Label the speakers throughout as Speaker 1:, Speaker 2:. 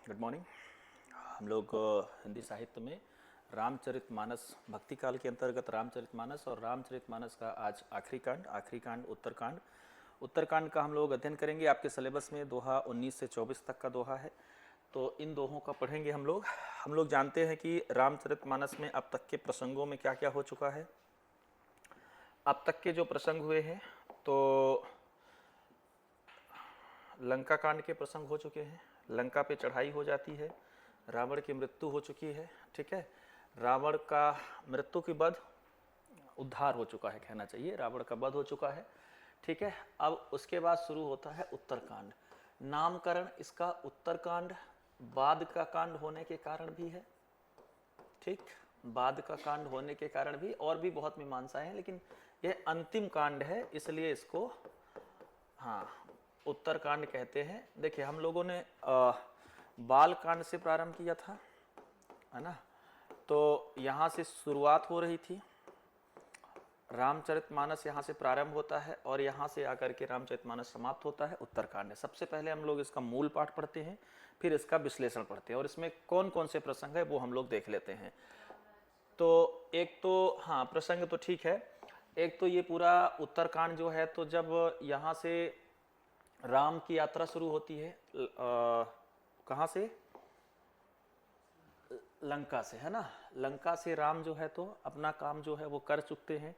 Speaker 1: Good morning. हम लोग हिंदी साहित्य में रामचरितमानस भक्ति काल के अंतर्गत रामचरितमानस और रामचरितमानस का आज आखिरी कांड उत्तरकांड उत्तरकांड का हम लोग अध्ययन करेंगे। आपके सिलेबस में दोहा 19 से 24 तक का दोहा है, तो इन दोहों का पढ़ेंगे हम लोग। जानते हैं कि रामचरितमानस में अब तक के प्रसंगों में क्या क्या हो चुका है। अब तक के जो प्रसंग हुए हैं तो लंका कांड के प्रसंग हो चुके हैं। लंका पे चढ़ाई हो जाती है, रावण की मृत्यु हो चुकी है। ठीक है, रावण का मृत्यु के बाद उद्धार हो चुका है, कहना चाहिए रावण का वध हो चुका है। ठीक है, अब उसके बाद शुरू होता है उत्तरकांड। नामकरण इसका उत्तरकांड बाद का कांड होने के कारण भी है। ठीक, बाद का कांड होने के कारण भी, और भी बहुत मीमांसाएं हैं, लेकिन यह अंतिम कांड है, इसलिए इसको उत्तरकांड कहते हैं। देखिए, हम लोगों ने बाल कांड से प्रारंभ किया था, है ना। तो यहाँ से शुरुआत हो रही थी, रामचरितमानस यहाँ से प्रारंभ होता है और यहाँ से आकर के रामचरितमानस समाप्त होता है उत्तरकांड। सबसे पहले हम लोग इसका मूल पाठ पढ़ते हैं, फिर इसका विश्लेषण पढ़ते हैं और इसमें कौन कौन से प्रसंग है वो हम लोग देख लेते हैं। तो एक तो प्रसंग तो ठीक है। एक तो ये पूरा उत्तरकांड जो है, तो जब यहाँ से राम की यात्रा शुरू होती है, कहाँ से? लंका से, है ना। लंका से राम जो है तो अपना काम जो है वो कर चुकते हैं।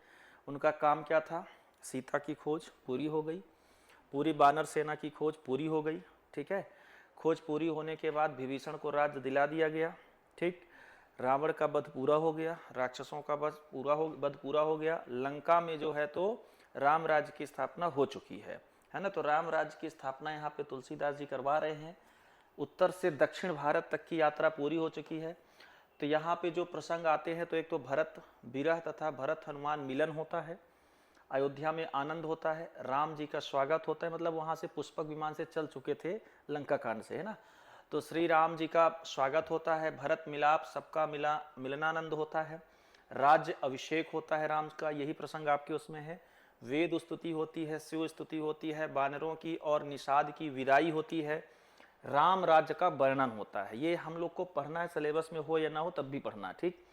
Speaker 1: उनका काम क्या था? सीता की खोज पूरी हो गई, पूरी बानर सेना की खोज पूरी हो गई। ठीक है, खोज पूरी होने के बाद विभीषण को राज्य दिला दिया गया। ठीक, रावण का वध पूरा हो गया, राक्षसों का वध पूरा हो गया। लंका में जो है तो राम राज्य की स्थापना हो चुकी है ना। तो राम राज्य की स्थापना यहाँ पे तुलसीदास जी करवा रहे हैं। उत्तर से दक्षिण भारत तक की यात्रा पूरी हो चुकी है। तो यहाँ पे जो प्रसंग आते हैं, तो एक तो भरत विरह तथा भरत हनुमान मिलन होता है, अयोध्या में आनंद होता है, राम जी का स्वागत होता है, मतलब वहाँ से पुष्पक विमान से चल चुके थे लंका कांड से, है ना। तो श्री राम जी का स्वागत होता है, भरत मिलाप, सबका मिलनानंद होता है, राज्य अभिषेक होता है राम का, यही प्रसंग आपके उसमें है। वेद स्तुति होती है, शिव स्तुति होती है, बानरों की और निषाद की विदाई होती है, राम राज्य का वर्णन होता है। ये हम लोग को पढ़ना है, सिलेबस में हो या ना हो तब भी पढ़ना। ठीक,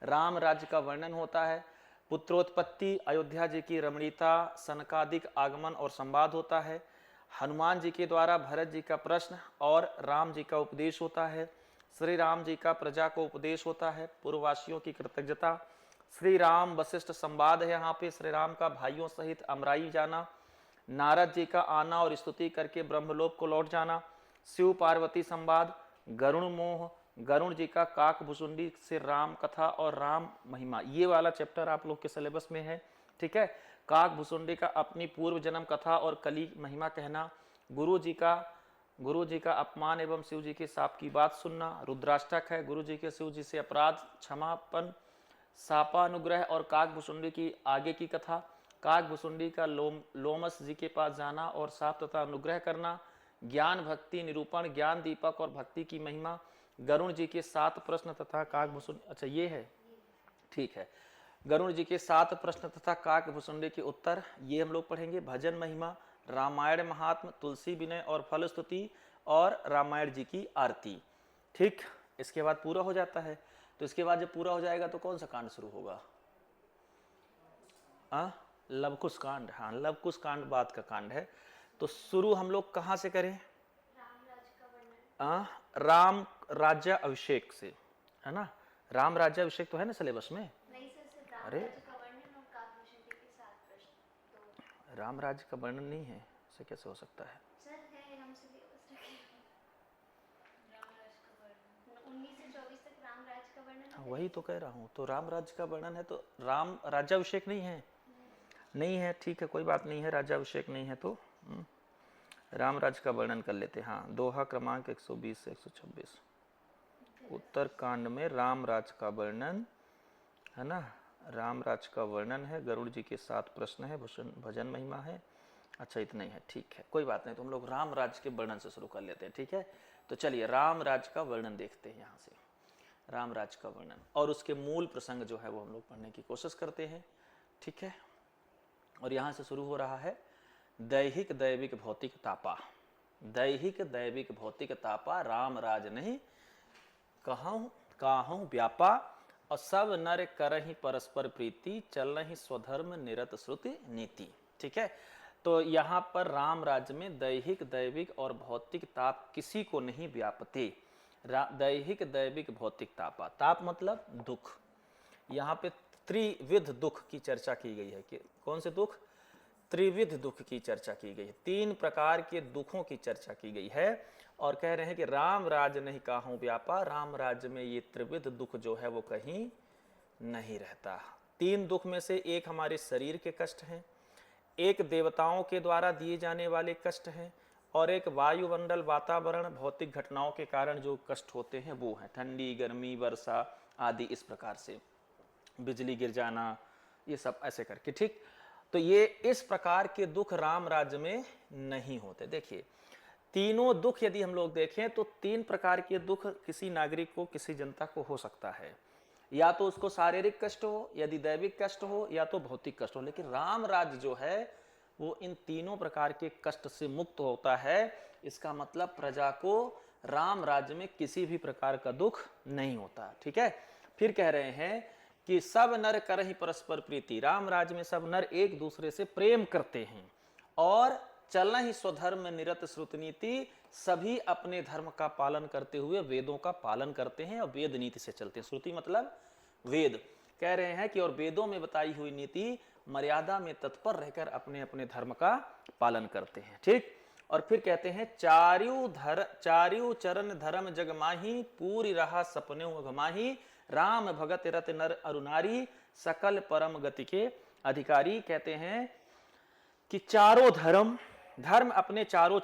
Speaker 1: राम राज्य का वर्णन होता है, पुत्रोत्पत्ति, अयोध्या जी की रमणीयता, सनकादिक आगमन और संवाद होता है, हनुमान जी के द्वारा भरत जी का प्रश्न और राम जी का उपदेश होता है, श्री राम जी का प्रजा को उपदेश होता है, पूर्ववासियों की कृतज्ञता, श्री राम वशिष्ठ संवाद है यहाँ पे, श्री राम का भाइयों सहित अमराई जाना, नारद जी का आना और स्तुति करके ब्रह्मलोक को लौट जाना, शिव पार्वती संवाद, गरुण मोह, गरुण जी का काक भुसुंडी से राम कथा और राम महिमा, ये वाला चैप्टर आप लोग के सिलेबस में है। ठीक है, काक भुसुंडी का अपनी पूर्व जन्म कथा और कली महिमा कहना, गुरु जी का अपमान एवं शिव जी के साप की बात सुनना, रुद्राष्टक है, गुरु जी के शिव जी से अपराध क्षमापन, सापानुग्रह और काक भुसुंडी की आगे की कथा, काक भुसुंडी का लोमस जी के पास जाना और साप तथा अनुग्रह करना, ज्ञान भक्ति निरूपण, ज्ञान दीपक और भक्ति की महिमा, गरुण जी के 7 प्रश्न तथा काक भुसुंडी, अच्छा ये है, ठीक है, गरुण जी के 7 प्रश्न तथा काक भुसुंडी के उत्तर, ये हम लोग पढ़ेंगे। भजन महिमा, रामायण महात्म, तुलसी विनय और फल स्तुति और रामायण जी की आरती। ठीक, इसके बाद पूरा हो जाता है। तो इसके बाद जब पूरा हो जाएगा तो कौन सा कांड शुरू होगा? लवकुश कांड। हाँ, लवकुश कांड बाद का कांड है। तो शुरू हम लोग कहाँ से करें? राम राज्य अभिषेक से, है ना। राम राज्य अभिषेक तो है ना सिलेबस में?
Speaker 2: नहीं सर, सिर्फ राम
Speaker 1: अरे
Speaker 2: राज्य का वर्णन और काकभूषण के 7 प्रश्न। तो
Speaker 1: राम राज्य का वर्णन नहीं है, ऐसे कैसे हो सकता है?
Speaker 2: सर है, हम सिलेबस रखे राम राज्य का वर्णन 19 से 24 तक राम राज्य का वर्णन है।
Speaker 1: वही तो कह रहा हूँ, तो राम राज्य का वर्णन है, तो राम राज्याभिषेक नहीं है? नहीं है, ठीक है, कोई बात नहीं है, राज्याभिषेक नहीं है तो राम राज्य का वर्णन कर लेते हैं। हाँ, दोहा क्रमांक 120 से 126 उत्तरकांड में राम राज्य का वर्णन, है ना। राम राज्य का वर्णन है, गरुड़ जी के 7 प्रश्न है, भजन महिमा है। अच्छा, इतना ही है, ठीक है, कोई बात नहीं। तो हम लोग राम राज्य के वर्णन से शुरू कर लेते हैं। ठीक है, तो चलिए राम राज्य का वर्णन देखते हैं। यहाँ से राम राज्य का वर्णन और उसके मूल प्रसंग जो है वो हम लोग पढ़ने की कोशिश करते हैं। ठीक है, और यहाँ से शुरू हो रहा है दैहिक दैविक भौतिक तापा। दैहिक दैविक भौतिक तापा, राम राज नहीं कहूँ काहूँ व्यापा, और सब नर करहि परस्पर प्रीति, चलहि स्वधर्म निरत श्रुति नीति। ठीक है, तो यहाँ पर राम राज्य में दैहिक दैविक और भौतिक ताप किसी को नहीं व्यापते। दैहिक दैविक भौतिक तापा, ताप मतलब दुख। यहाँ पे त्रिविध दुख की चर्चा की गई है कि कौन से दुख? त्रिविध दुख की चर्चा की गई है, 3 प्रकार के दुखों की चर्चा की गई है। और कह रहे हैं कि राम राज नहीं काहूं व्यापा, राम राज्य में ये त्रिविध दुख जो है वो कहीं नहीं रहता। 3 दुख में से एक हमारे शरीर के कष्ट हैं, एक देवताओं के द्वारा दिए जाने वाले कष्ट हैं, और एक वायुमंडल वातावरण भौतिक घटनाओं के कारण जो कष्ट होते हैं वो हैं, ठंडी गर्मी वर्षा आदि, इस प्रकार से बिजली गिर जाना, ये सब ऐसे करके। ठीक, तो ये इस प्रकार के दुख राम राज्य में नहीं होते। देखिए, तीनों दुख यदि हम लोग देखें तो 3 प्रकार के दुख किसी नागरिक को, किसी जनता को हो सकता है। या तो उसको शारीरिक कष्ट हो, यदि दैविक कष्ट हो, या तो भौतिक कष्ट हो। लेकिन राम राज्य जो है वो इन तीनों प्रकार के कष्ट से मुक्त होता है। इसका मतलब प्रजा को राम राज्य में किसी भी प्रकार का दुख नहीं होता। ठीक है, फिर कह रहे हैं कि सब नर करहि परस्पर प्रीति, राम राज्य में सब नर एक दूसरे से प्रेम करते हैं, और चलना ही स्वधर्म निरत श्रुति नीति, सभी अपने धर्म का पालन करते हुए वेदों का पालन करते हैं और वेद नीति से चलते हैं। श्रुति मतलब वेद। कह रहे हैं कि और वेदों में बताई हुई नीति मर्यादा में तत्पर रहकर अपने अपने धर्म का पालन करते हैं। ठीक, और फिर कहते हैं चार्यू चरण धर्म जग माही, पूरी रहा सपने अघमाही, राम भगत रत नर अरुनारी, सकल परम गति के अधिकारी। कहते हैं कि चारों धर्म अपने चारों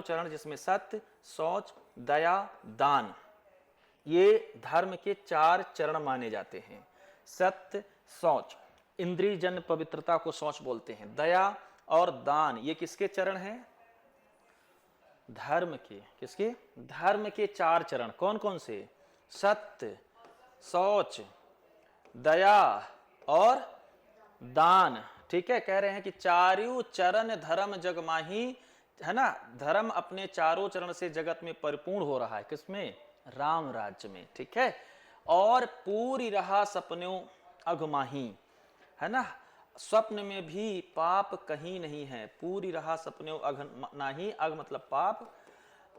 Speaker 1: चरण, जिसमें सत्य, शौच, दया, दान, ये धर्म के 4 चरण माने जाते हैं। सत्य, शौच, इंद्रिय जन पवित्रता को शौच बोलते हैं। दया और दान ये किसके चरण हैं? धर्म के। किसके? धर्म के 4 चरण। कौन कौन से? सत्य, शौच, दया और दान। ठीक है, कह रहे हैं कि चारों चरण धर्म जग माही, है ना, धर्म अपने चारों चरण से जगत में परिपूर्ण हो रहा है। किसमें? राम राज्य में। ठीक है, और पूरी रहा सपनों अघमाही, है ना, स्वप्न में भी पाप कहीं नहीं है। पूरी रहा सपनों अघ नाही, अघ मतलब पाप,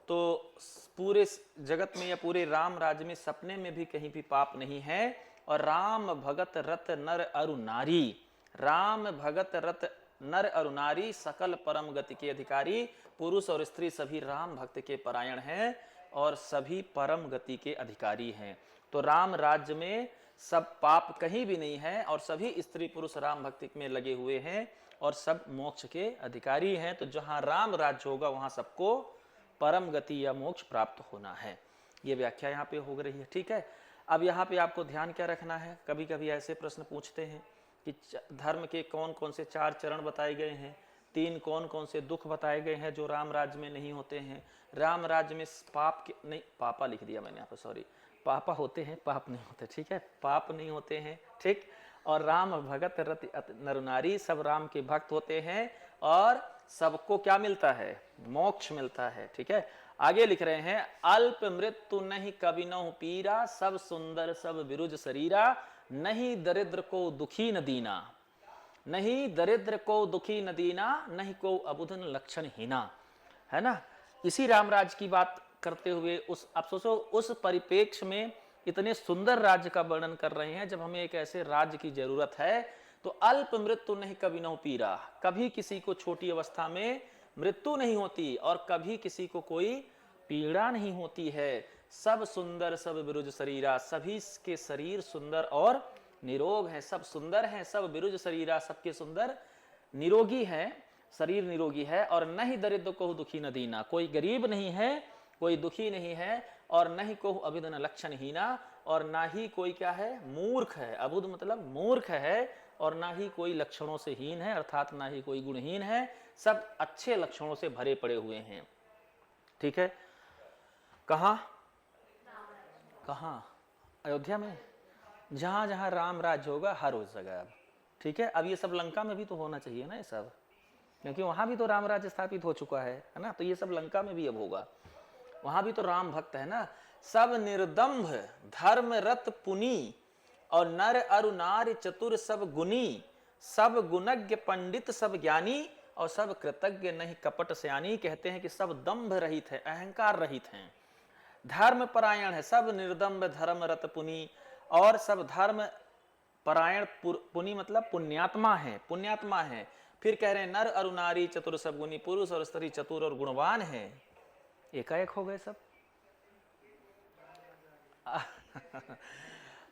Speaker 1: तो पूरे जगत में या पूरे राम राज्य में सपने में भी कहीं भी पाप नहीं है। और राम भगत रत नर अरु नारी, राम भगत रत नर अरु नारी, सकल परम गति के अधिकारी। पुरुष और स्त्री सभी राम भक्त के परायण हैं और सभी परम गति के अधिकारी हैं। तो राम राज्य में सब पाप कहीं भी नहीं है और सभी स्त्री पुरुष राम भक्ति में लगे हुए हैं और सब मोक्ष के अधिकारी हैं। तो जहां राम राज्य होगा वहां सबको परम गति या मोक्ष प्राप्त होना है। ये व्याख्या यहाँ पे हो रही है। ठीक है, अब यहाँ पे आपको ध्यान क्या रखना है, कभी कभी ऐसे प्रश्न पूछते हैं कि धर्म के कौन कौन से 4 चरण बताए गए हैं, 3 कौन कौन से दुख बताए गए हैं जो राम राज्य में नहीं होते हैं। राम राज्य में पाप के नहीं, पापा लिख दिया मैंने यहाँ पे, सॉरी, पापा होते हैं, पाप नहीं होते। ठीक है, पाप नहीं होते हैं। ठीक, और राम भगत रति नर नारी, सब राम के भक्त होते हैं और सबको क्या मिलता है? मोक्ष मिलता है। ठीक है, आगे लिख रहे हैं, अल्प मृत्यु नहीं कभी नहु पीरा, सब सुंदर सब विरुज शरीरा, नहीं दरिद्र को दुखी न दीना, नहीं दरिद्र को दुखी न दीना, नहीं को अबुधन लक्षण हीना। है ना, इसी रामराज की बात करते हुए उस, अब सोचो उस परिप्रेक्ष्य में इतने सुंदर राज्य का वर्णन कर रहे हैं। जब हमें एक ऐसे राज्य की जरूरत है तो अल्प मृत्यु नहीं कभी नहु पीरा, कभी किसी को छोटी अवस्था में मृत्यु नहीं होती और कभी किसी को कोई पीड़ा नहीं होती है। सब सुंदर सब विरुज शरीरा, सभी के शरीर सुंदर और निरोग है। सब सुंदर हैं, सब विरुज शरीरा, सबके सुंदर निरोगी है, शरीर निरोगी है। और नहीं दरिद्र को दुखी न दीना, कोई गरीब नहीं है, कोई दुखी नहीं है, और नहीं को अभिधन लक्षण हीना, और ना ही कोई क्या है? मूर्ख है। अबुध मतलब मूर्ख है, और ना ही कोई लक्षणों से हीन है, अर्थात ना ही कोई गुणहीन है। सब अच्छे लक्षणों से भरे पड़े हुए हैं। ठीक है, कहाँ कहाँ? अयोध्या में, जहां जहां राम राज्य होगा हर उस जगह। अब ठीक है, अब ये सब लंका में भी तो होना चाहिए ना, ये सब क्योंकि वहां भी तो राम राज्य स्थापित हो चुका है ना। तो ये सब लंका में भी अब होगा, वहां भी तो राम भक्त है ना। सब निर्दम्भ धर्म रत पुनी और नर अरु नारी चतुर सब गुनी, सब गुणज्ञ पंडित सब ज्ञानी और सब कृतज्ञ नहीं कपट सयानी। कहते हैं कि सब दंभ रहित है, अहंकार रहित हैं, धर्म परायण है, सब निर्दम्भ धर्म रत पुनी और सब धर्म परायण पुनि मतलब पुण्यात्मा है, पुण्यात्मा है। फिर कह रहे हैं नर अरु नारी चतुर सब गुणी, पुरुष और स्त्री चतुर और गुणवान है। एकाएक हो गए सब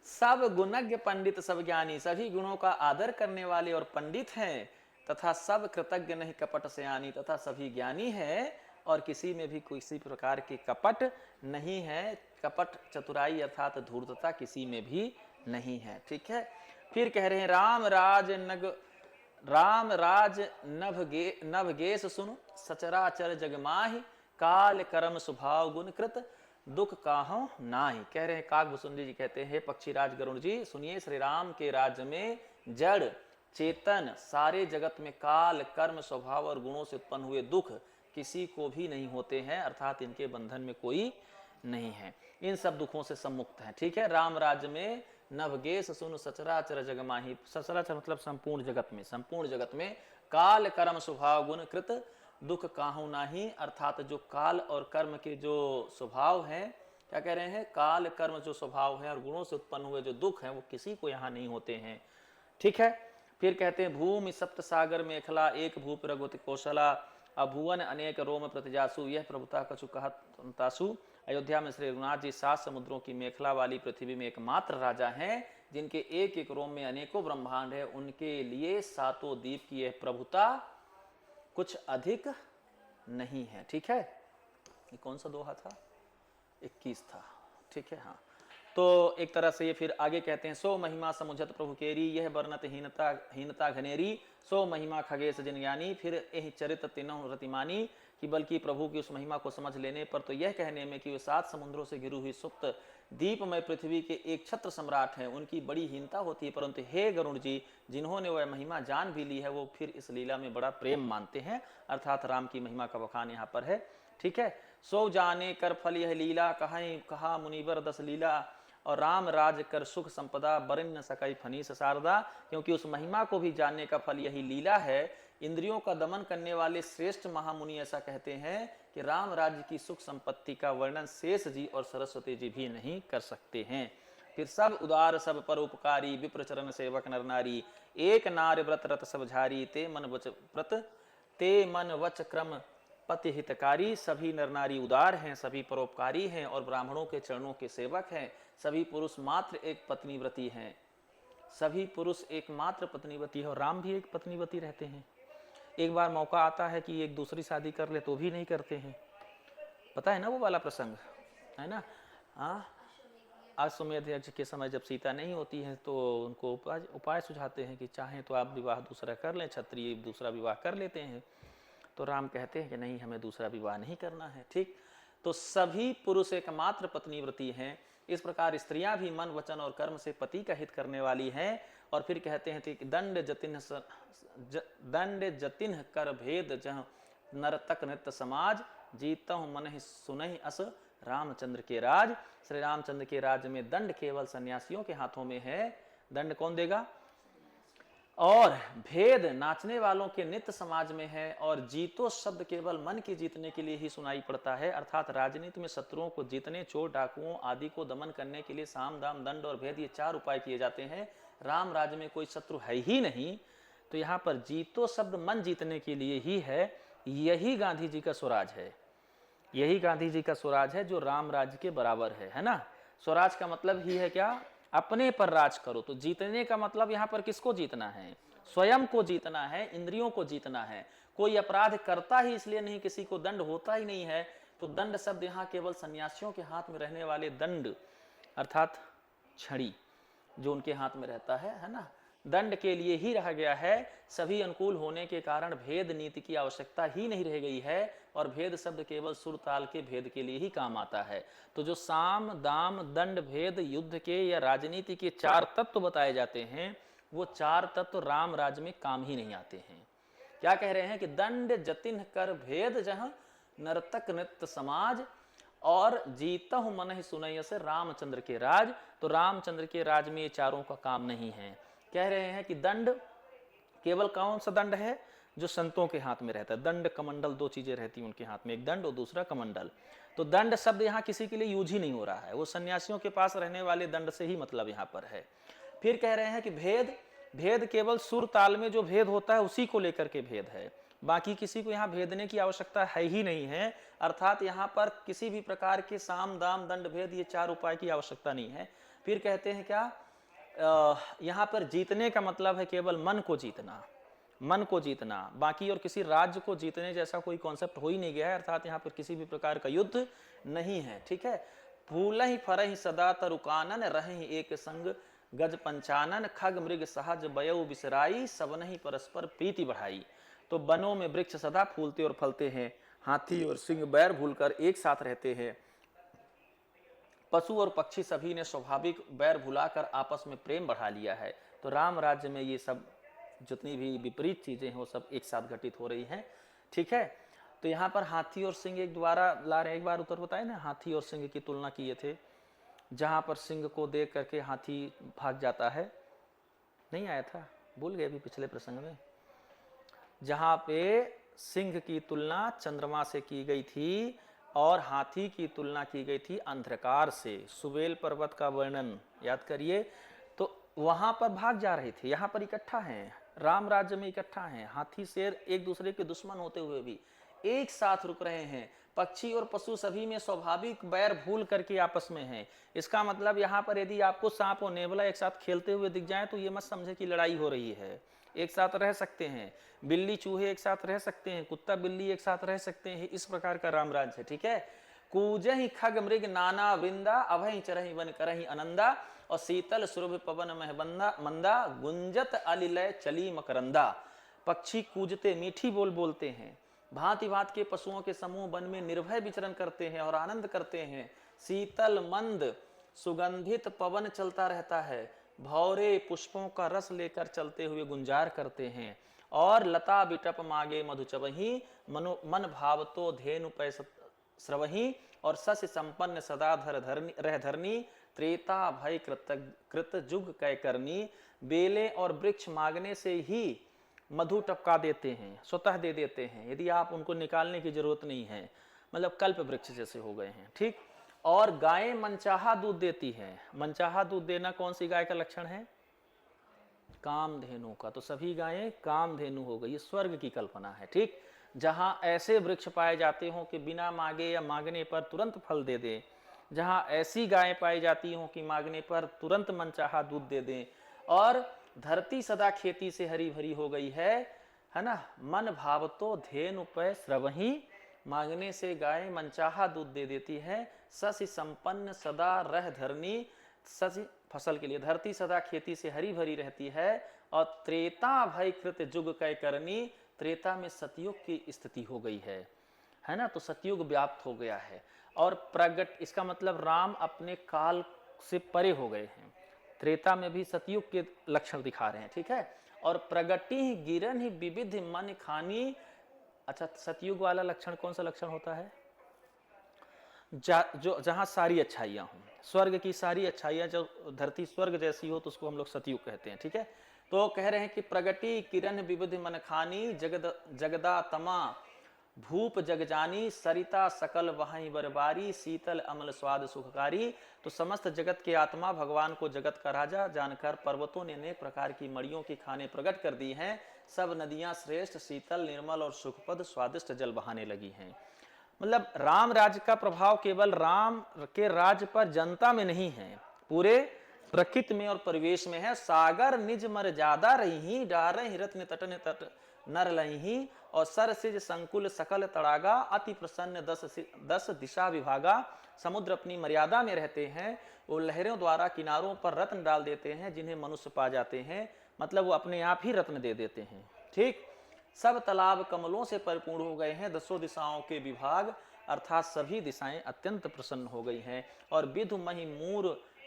Speaker 1: सब गुणज्ञ पंडित सब ज्ञानी, सभी गुणों का आदर करने वाले और पंडित हैं, तथा सब कृतज्ञ नहीं कपट सयानी, तथा सभी ज्ञानी हैं और किसी में भी किसी प्रकार की कपट नहीं है। कपट चतुराई अर्थात धूर्तता किसी में भी नहीं है। ठीक है, फिर कह रहे हैं राम राज नभगेश सुनु, सचराचर जगमाहि, काल कर्म स्वभाव गुण कृत, दुख काहू नाही। कह रहे हैं काकभूषुंडी जी कहते हैं पक्षीराज गरुड़ जी सुनिए, श्री राम के राज्य में जड़ चेतन सारे जगत में काल कर्म स्वभाव और गुणों से उत्पन्न हुए दुख किसी को भी नहीं होते हैं, अर्थात इनके बंधन में कोई नहीं है, इन सब दुखों से सम्मुक्त है। ठीक है, राम राज्य में नवगेश सुन सचराचर जगमाही, सचराचर मतलब संपूर्ण जगत में, संपूर्ण जगत में काल कर्म स्वभाव गुण कृत दुख काहू नाही, अर्थात जो काल और कर्म के जो स्वभाव हैं, क्या कह रहे हैं, काल कर्म जो स्वभाव है और गुणों से उत्पन्न हुए जो दुख हैं वो किसी को यहाँ नहीं होते हैं। ठीक है, फिर कहते हैं भूमि सप्त सागर मेखला, एक भूप रघुति कौशला, अभुवन अनेक रोम प्रतिजासु, यह प्रभुता कछु कहतासु। अयोध्या में श्री रघुनाथ जी 7 समुद्रों की मेखला वाली पृथ्वी में एकमात्र राजा हैं जिनके एक एक रोम में अनेकों ब्रह्मांड है, उनके लिए 7 द्वीप की यह प्रभुता कुछ अधिक नहीं है। ठीक है, ये कौन सा दोहा था, 21 था। ठीक है, हाँ, तो एक तरह से ये फिर आगे कहते हैं सो महिमा समुझत प्रभु केरी, यह वर्णत हीनता घनेरी, सो महिमा खगेश जिन ज्ञानी। फिर यह चरित तीनों रतिमानी, कि बल्कि प्रभु की उस महिमा को समझ लेने पर तो यह कहने में कि वे 7 समुद्रों से घिरी हुई सुप्त दीपमय पृथ्वी के एक छत्र सम्राट हैं, उनकी बड़ी हीनता होती है। परंतु हे गरुड़ जी, जिन्होंने वह महिमा जान भी ली है वो फिर इस लीला में बड़ा प्रेम मानते हैं, अर्थात राम की महिमा का बखान यहाँ पर है। ठीक है, सो जाने कर फल यह लीला, कहा मुनिवर 10 लीला, और राम राज कर सुख संपदा, बरिन न सकई फनीस शारदा। क्योंकि उस महिमा को भी जानने का फल यही लीला है। इंद्रियों का दमन करने वाले श्रेष्ठ महामुनि ऐसा कहते हैं कि राम राज्य की सुख संपत्ति का वर्णन शेष जी और सरस्वती जी भी नहीं कर सकते हैं। फिर सब उदार सब परोपकारी, विप्र चरण सेवक नर नारी, एक नार व्रत रत सब झारी, ते मन वच क्रम पति हितकारी। सभी नर नारी उदार हैं, सभी परोपकारी हैं और ब्राह्मणों के चरणों के सेवक हैं। सभी पुरुष मात्र एक पत्नीव्रती हैं, सभी पुरुष एकमात्र पत्नीवती है, और राम भी एक पत्नीवती रहते हैं। एक बार मौका आता है कि एक दूसरी शादी कर ले तो भी नहीं करते हैं, पता है ना वो वाला प्रसंग, है ना। हाँ, अश्वमेध यज्ञ के समय जब सीता नहीं होती है तो उनको उपाय सुझाते हैं कि चाहें तो आप विवाह दूसरा कर लें, क्षत्रिय दूसरा विवाह कर लेते हैं। तो राम कहते हैं कि नहीं, हमें दूसरा विवाह नहीं करना है। ठीक, तो सभी पुरुष एकमात्र पत्नीव्रती हैं। इस प्रकार स्त्रियां भी मन वचन और कर्म से पति का हित करने वाली हैं। और फिर कहते हैं कि दंड जतिन कर भेद जह नरतक नृत्य समाज, जीता हूं मन सुनहि अस रामचंद्र के राज। श्री रामचंद्र के राज्य में दंड केवल सन्यासियों के हाथों में है। दंड कौन देगा? और भेद नाचने वालों के नित्य समाज में है। और जीतो शब्द केवल मन की जीतने के लिए ही सुनाई पड़ता है, अर्थात राजनीति में शत्रुओं को जीतने, चोर डाकुओं आदि को दमन करने के लिए साम दाम दंड और भेद, ये 4 उपाय किए जाते हैं। राम राज्य में कोई शत्रु है ही नहीं, तो यहाँ पर जीतो शब्द मन जीतने के लिए ही है। यही गांधी जी का स्वराज है, यही गांधी जी का स्वराज है जो राम राज्य के बराबर है ना। स्वराज का मतलब ही है क्या? अपने पर राज करो। तो जीतने का मतलब यहाँ पर किसको जीतना है? स्वयं को जीतना है, इंद्रियों को जीतना है। कोई अपराध करता ही इसलिए नहीं, किसी को दंड होता ही नहीं है। तो दंड शब्द यहाँ केवल सन्यासियों के हाथ में रहने वाले दंड अर्थात छड़ी जो उनके हाथ में रहता है ना, दंड के लिए ही रह गया है। सभी अनुकूल होने के कारण भेद नीति की आवश्यकता ही नहीं रह गई है। और भेद शब्द केवल सुर ताल के भेद के लिए ही काम आता है। तो जो साम दाम दंड भेद युद्ध के या राजनीति के 4 तत्व बताए जाते हैं, वो 4 तत्व राम राज्य में काम ही नहीं आते हैं। क्या कह रहे हैं कि दंड जतिन कर भेद जहां नर्तक नृत्य समाज और जीतहु मन ही सुनय से रामचंद्र के राज। तो रामचंद्र के राज में ये चारों का काम नहीं है। कह रहे हैं कि दंड केवल कौन सा दंड है, जो संतों के हाथ में रहता है। दंड कमंडल दो चीजें रहती हैं उनके हाथ में, एक दंड और दूसरा कमंडल। तो दंड शब्द यहाँ किसी के लिए यूज ही नहीं हो रहा है, वो सन्यासियों के पास रहने वाले दंड से ही मतलब यहाँ पर है। फिर कह रहे हैं कि भेद, भेद केवल सुर ताल में जो भेद होता है उसी को लेकर के भेद है, बाकी किसी को यहाँ भेदने की आवश्यकता है ही नहीं है। अर्थात यहाँ पर किसी भी प्रकार के साम दाम दंड भेद ये चार उपाय की आवश्यकता नहीं है। फिर कहते हैं क्या, यहाँ पर जीतने का मतलब है केवल मन को जीतना, मन को जीतना, बाकी और किसी राज्य को जीतने जैसा कोई कॉन्सेप्ट हो ही नहीं गया है। अर्थात यहाँ पर किसी भी प्रकार का युद्ध नहीं है। ठीक है, फूल ही फर ही सदा तरुकानन रहे एक संग गज पंचानन खग मृग सहज बयऊ बिसराई सब नहीं परस्पर प्रीति बढ़ाई। तो वनों में वृक्ष सदा फूलते और फलते हैं, हाथी और सिंह बैर भूलकर एक साथ रहते हैं, पशु और पक्षी सभी ने स्वाभाविक बैर भुलाकर आपस में प्रेम बढ़ा लिया है। तो राम राज्य में ये सब जितनी भी विपरीत चीजें हैं वो सब एक साथ घटित हो रही हैं। ठीक है, तो यहाँ पर हाथी और सिंह एक द्वारा ला रहे, एक बार उत्तर बताए ना, हाथी और सिंह की तुलना किए थे, जहां पर सिंह को देख करके हाथी भाग जाता है, नहीं आया था, भूल गए अभी पिछले प्रसंग में, जहां पे सिंह की तुलना चंद्रमा से की गई थी और हाथी की तुलना की गई थी अंधकार से। सुबेल पर्वत का वर्णन याद करिए, तो वहां पर भाग जा रहे थे, यहाँ पर इकट्ठा हैं, राम राज्य में इकट्ठा हैं। हाथी शेर एक दूसरे के दुश्मन होते हुए भी एक साथ रुक रहे हैं, पक्षी और पशु सभी में स्वाभाविक बैर भूल करके आपस में हैं। इसका मतलब यहाँ पर यदि आपको सांप और नेवला एक साथ खेलते हुए दिख जाए तो ये मत समझे कि लड़ाई हो रही है, एक साथ रह सकते हैं, बिल्ली चूहे एक साथ रह सकते हैं, कुत्ता बिल्ली एक साथ रह सकते हैं, इस प्रकार का रामराज्य है। ठीक है, कूजहि खग मृग नाना वृंदा अभय चरहि वन करहि आनंदा और शीतल सुरभि पवन महबंदा मंदा गुंजत अलिलय चली मकरंदा। पक्षी कूजते मीठी बोल बोलते हैं, भांति भांति के पशुओं के समूह वन में निर्भय विचरण करते हैं और आनंद करते हैं। शीतल मंद सुगंधित पवन चलता रहता है, भौरे पुष्पों का रस लेकर चलते हुए गुंजार करते हैं। और लता बिटप मागे मधुचवही मन भाव तो धेनु पै स्रवही और सस्य संपन्न सदा रह धरनी त्रेता भय कृत जुग कै करनी। बेले और वृक्ष मांगने से ही मधु टपका देते हैं, स्वतः दे देते हैं, यदि आप उनको निकालने की जरूरत नहीं है, मतलब कल्प वृक्ष जैसे हो गए हैं। ठीक, और गायें मनचाहा दूध देती हैं। मनचाहा दूध देना कौन सी गाय का लक्षण है? कामधेनु का। तो सभी गायें कामधेनु हो गई, ये स्वर्ग की कल्पना है। ठीक, जहां ऐसे वृक्ष पाए जाते हो कि बिना मांगे या मांगने पर तुरंत फल दे दे, जहां ऐसी गायें पाई जाती हो कि मांगने पर तुरंत मनचाहा दूध दे दें, और धरती सदा खेती से हरी भरी हो गई है ना। मन भाव तो धेनु पै स्रवही, मांगने से गाय मनचाहा दूध दे देती है। ससी संपन्न सदा रह धरनी, ससी फसल के लिए धरती सदा खेती से हरी भरी रहती है। और त्रेता भय कृत जुग कै करनी, त्रेता में सतयुग की स्थिति हो गई है ना, तो सतयुग व्याप्त हो गया है। और प्रगट, इसका मतलब राम अपने काल से परे हो गए हैं, त्रेता में भी सतयुग के लक्षण दिखा रहे हैं। ठीक है, और प्रगति गिरन ही विविध मन खानी। अच्छा, सतयुग वाला लक्षण कौन सा लक्षण होता है? जो जहां सारी अच्छाइयां हों, स्वर्ग की सारी अच्छाइयां, जो धरती स्वर्ग जैसी हो तो उसको हम लोग सतयुग कहते हैं। ठीक है, तो कह रहे हैं कि प्रगति किरण विविध मन खानी, जगदा तमा भूप जगजानी, सरिता सकल वहीं बरबारी, शीतल अमल स्वाद सुखकारी। तो समस्त जगत के आत्मा भगवान को जगत का राजा जानकर पर्वतों ने अनेक प्रकार की मड़ियों की खाने प्रकट कर दी हैं। सब नदियां श्रेष्ठ शीतल निर्मल और सुखपद स्वादिष्ट जल बहाने लगी हैं। मतलब राम राज्य का प्रभाव केवल राम के राज्य पर जनता में नहीं है, पूरे प्रकृति में और परिवेश में है। सागर निज मर ज्यादा रही, डारहि रत्न तटन तट नर लही, और सर सिज संकुल सकल तड़ागा, अति प्रसन्न दस दिशा विभागा। समुद्र अपनी मर्यादा में रहते हैं, वो लहरों द्वारा किनारों पर रत्न डाल देते हैं जिन्हें मनुष्य पा जाते हैं, मतलब वो अपने आप ही रत्न दे देते हैं। ठीक, सब तालाब कमलों से परिपूर्ण हो गए हैं, दसों दिशाओं के विभाग, अर्थात सभी दिशाएं अत्यंत प्रसन्न हो गई हैं। और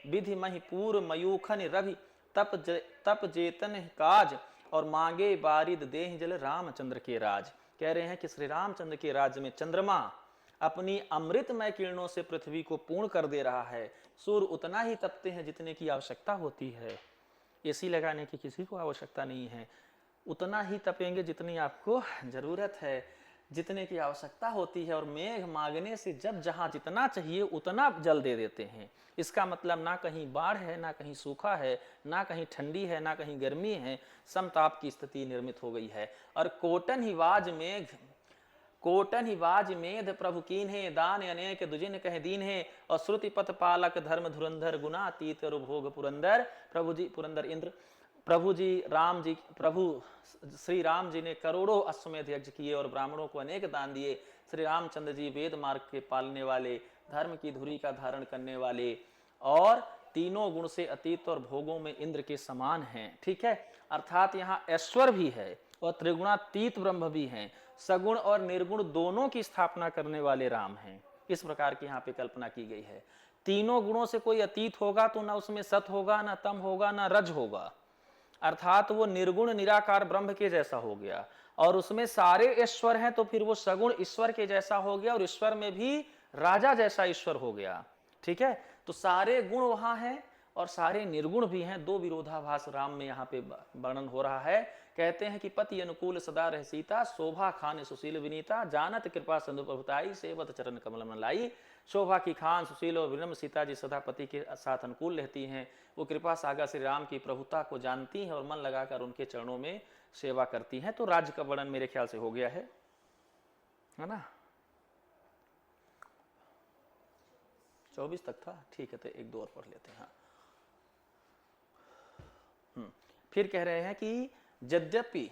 Speaker 1: विधि मही पूर मयूखन रवि तप जेतन काज, और मांगे बारिद देह जल रामचंद्र के राज। कह रहे हैं कि श्री रामचंद्र के राज्य में चंद्रमा अपनी अमृतमय किरणों से पृथ्वी को पूर्ण कर दे रहा है। सूर्य उतना ही तपते हैं जितने की आवश्यकता होती है, एसी लगाने की किसी को आवश्यकता नहीं है, उतना ही तपेंगे जितनी आपको जरूरत है, जितने की आवश्यकता होती है। और मेघ मांगने से जब जहां जितना चाहिए उतना जल दे देते हैं। इसका मतलब ना कहीं बाढ़ है, ना कहीं सूखा है, ना कहीं ठंडी है, ना कहीं गर्मी है, समताप की स्थिति निर्मित हो गई है। और कोटन ही बाज मेध प्रभु कीन है, दान अनेक दुजिन कह दीन है। और श्रुति पथ पालक धर्म धुरंधर गुणातीत भोग पुरंदर। प्रभु जी पुरंदर इंद्र, प्रभु श्री राम जी ने करोड़ों अश्वमेध यज्ञ किए और ब्राह्मणों को अनेक दान दिए। श्री रामचंद्र जी वेद मार्ग के पालने वाले, धर्म की धुरी का धारण करने वाले और तीनों गुण से अतीत और भोगों में इंद्र के समान हैं। ठीक है, अर्थात यहाँ ऐश्वर भी है और त्रिगुणातीत ब्रह्म भी हैं, सगुण और निर्गुण दोनों की स्थापना करने वाले राम हैं। इस प्रकार की यहाँ पे कल्पना की गई है। तीनों गुणों से कोई अतीत होगा तो ना उसमें सत होगा, ना तम होगा, ना रज होगा, अर्थात वो निर्गुण निराकार ब्रह्म के जैसा हो गया। और उसमें सारे ईश्वर हैं तो फिर वो सगुण ईश्वर के जैसा हो गया और ईश्वर में भी राजा जैसा ईश्वर हो गया। ठीक है, तो सारे गुण वहां हैं और सारे निर्गुण भी हैं। दो विरोधाभास राम में यहाँ पे वर्णन हो रहा है। कहते हैं कि पति अनुकूल सदा रह सीता, शोभा खान सुशील विनीता, जानत कृपा सिंधु प्रभुताई, सेवत चरण कमल में लाई। शोभा की खान सुशील और विनम्र सीता जी सदा पति के साथ अनुकूल रहती हैं। वो कृपा सागर श्री राम की प्रभुता को जानती हैं और मन लगाकर उनके चरणों में सेवा करती हैं। तो राज्य का वर्णन मेरे ख्याल से हो गया है ना? 24 तक था, ठीक है, तो एक दो और पढ़ लेते हैं। फिर कह रहे हैं कि यद्यपि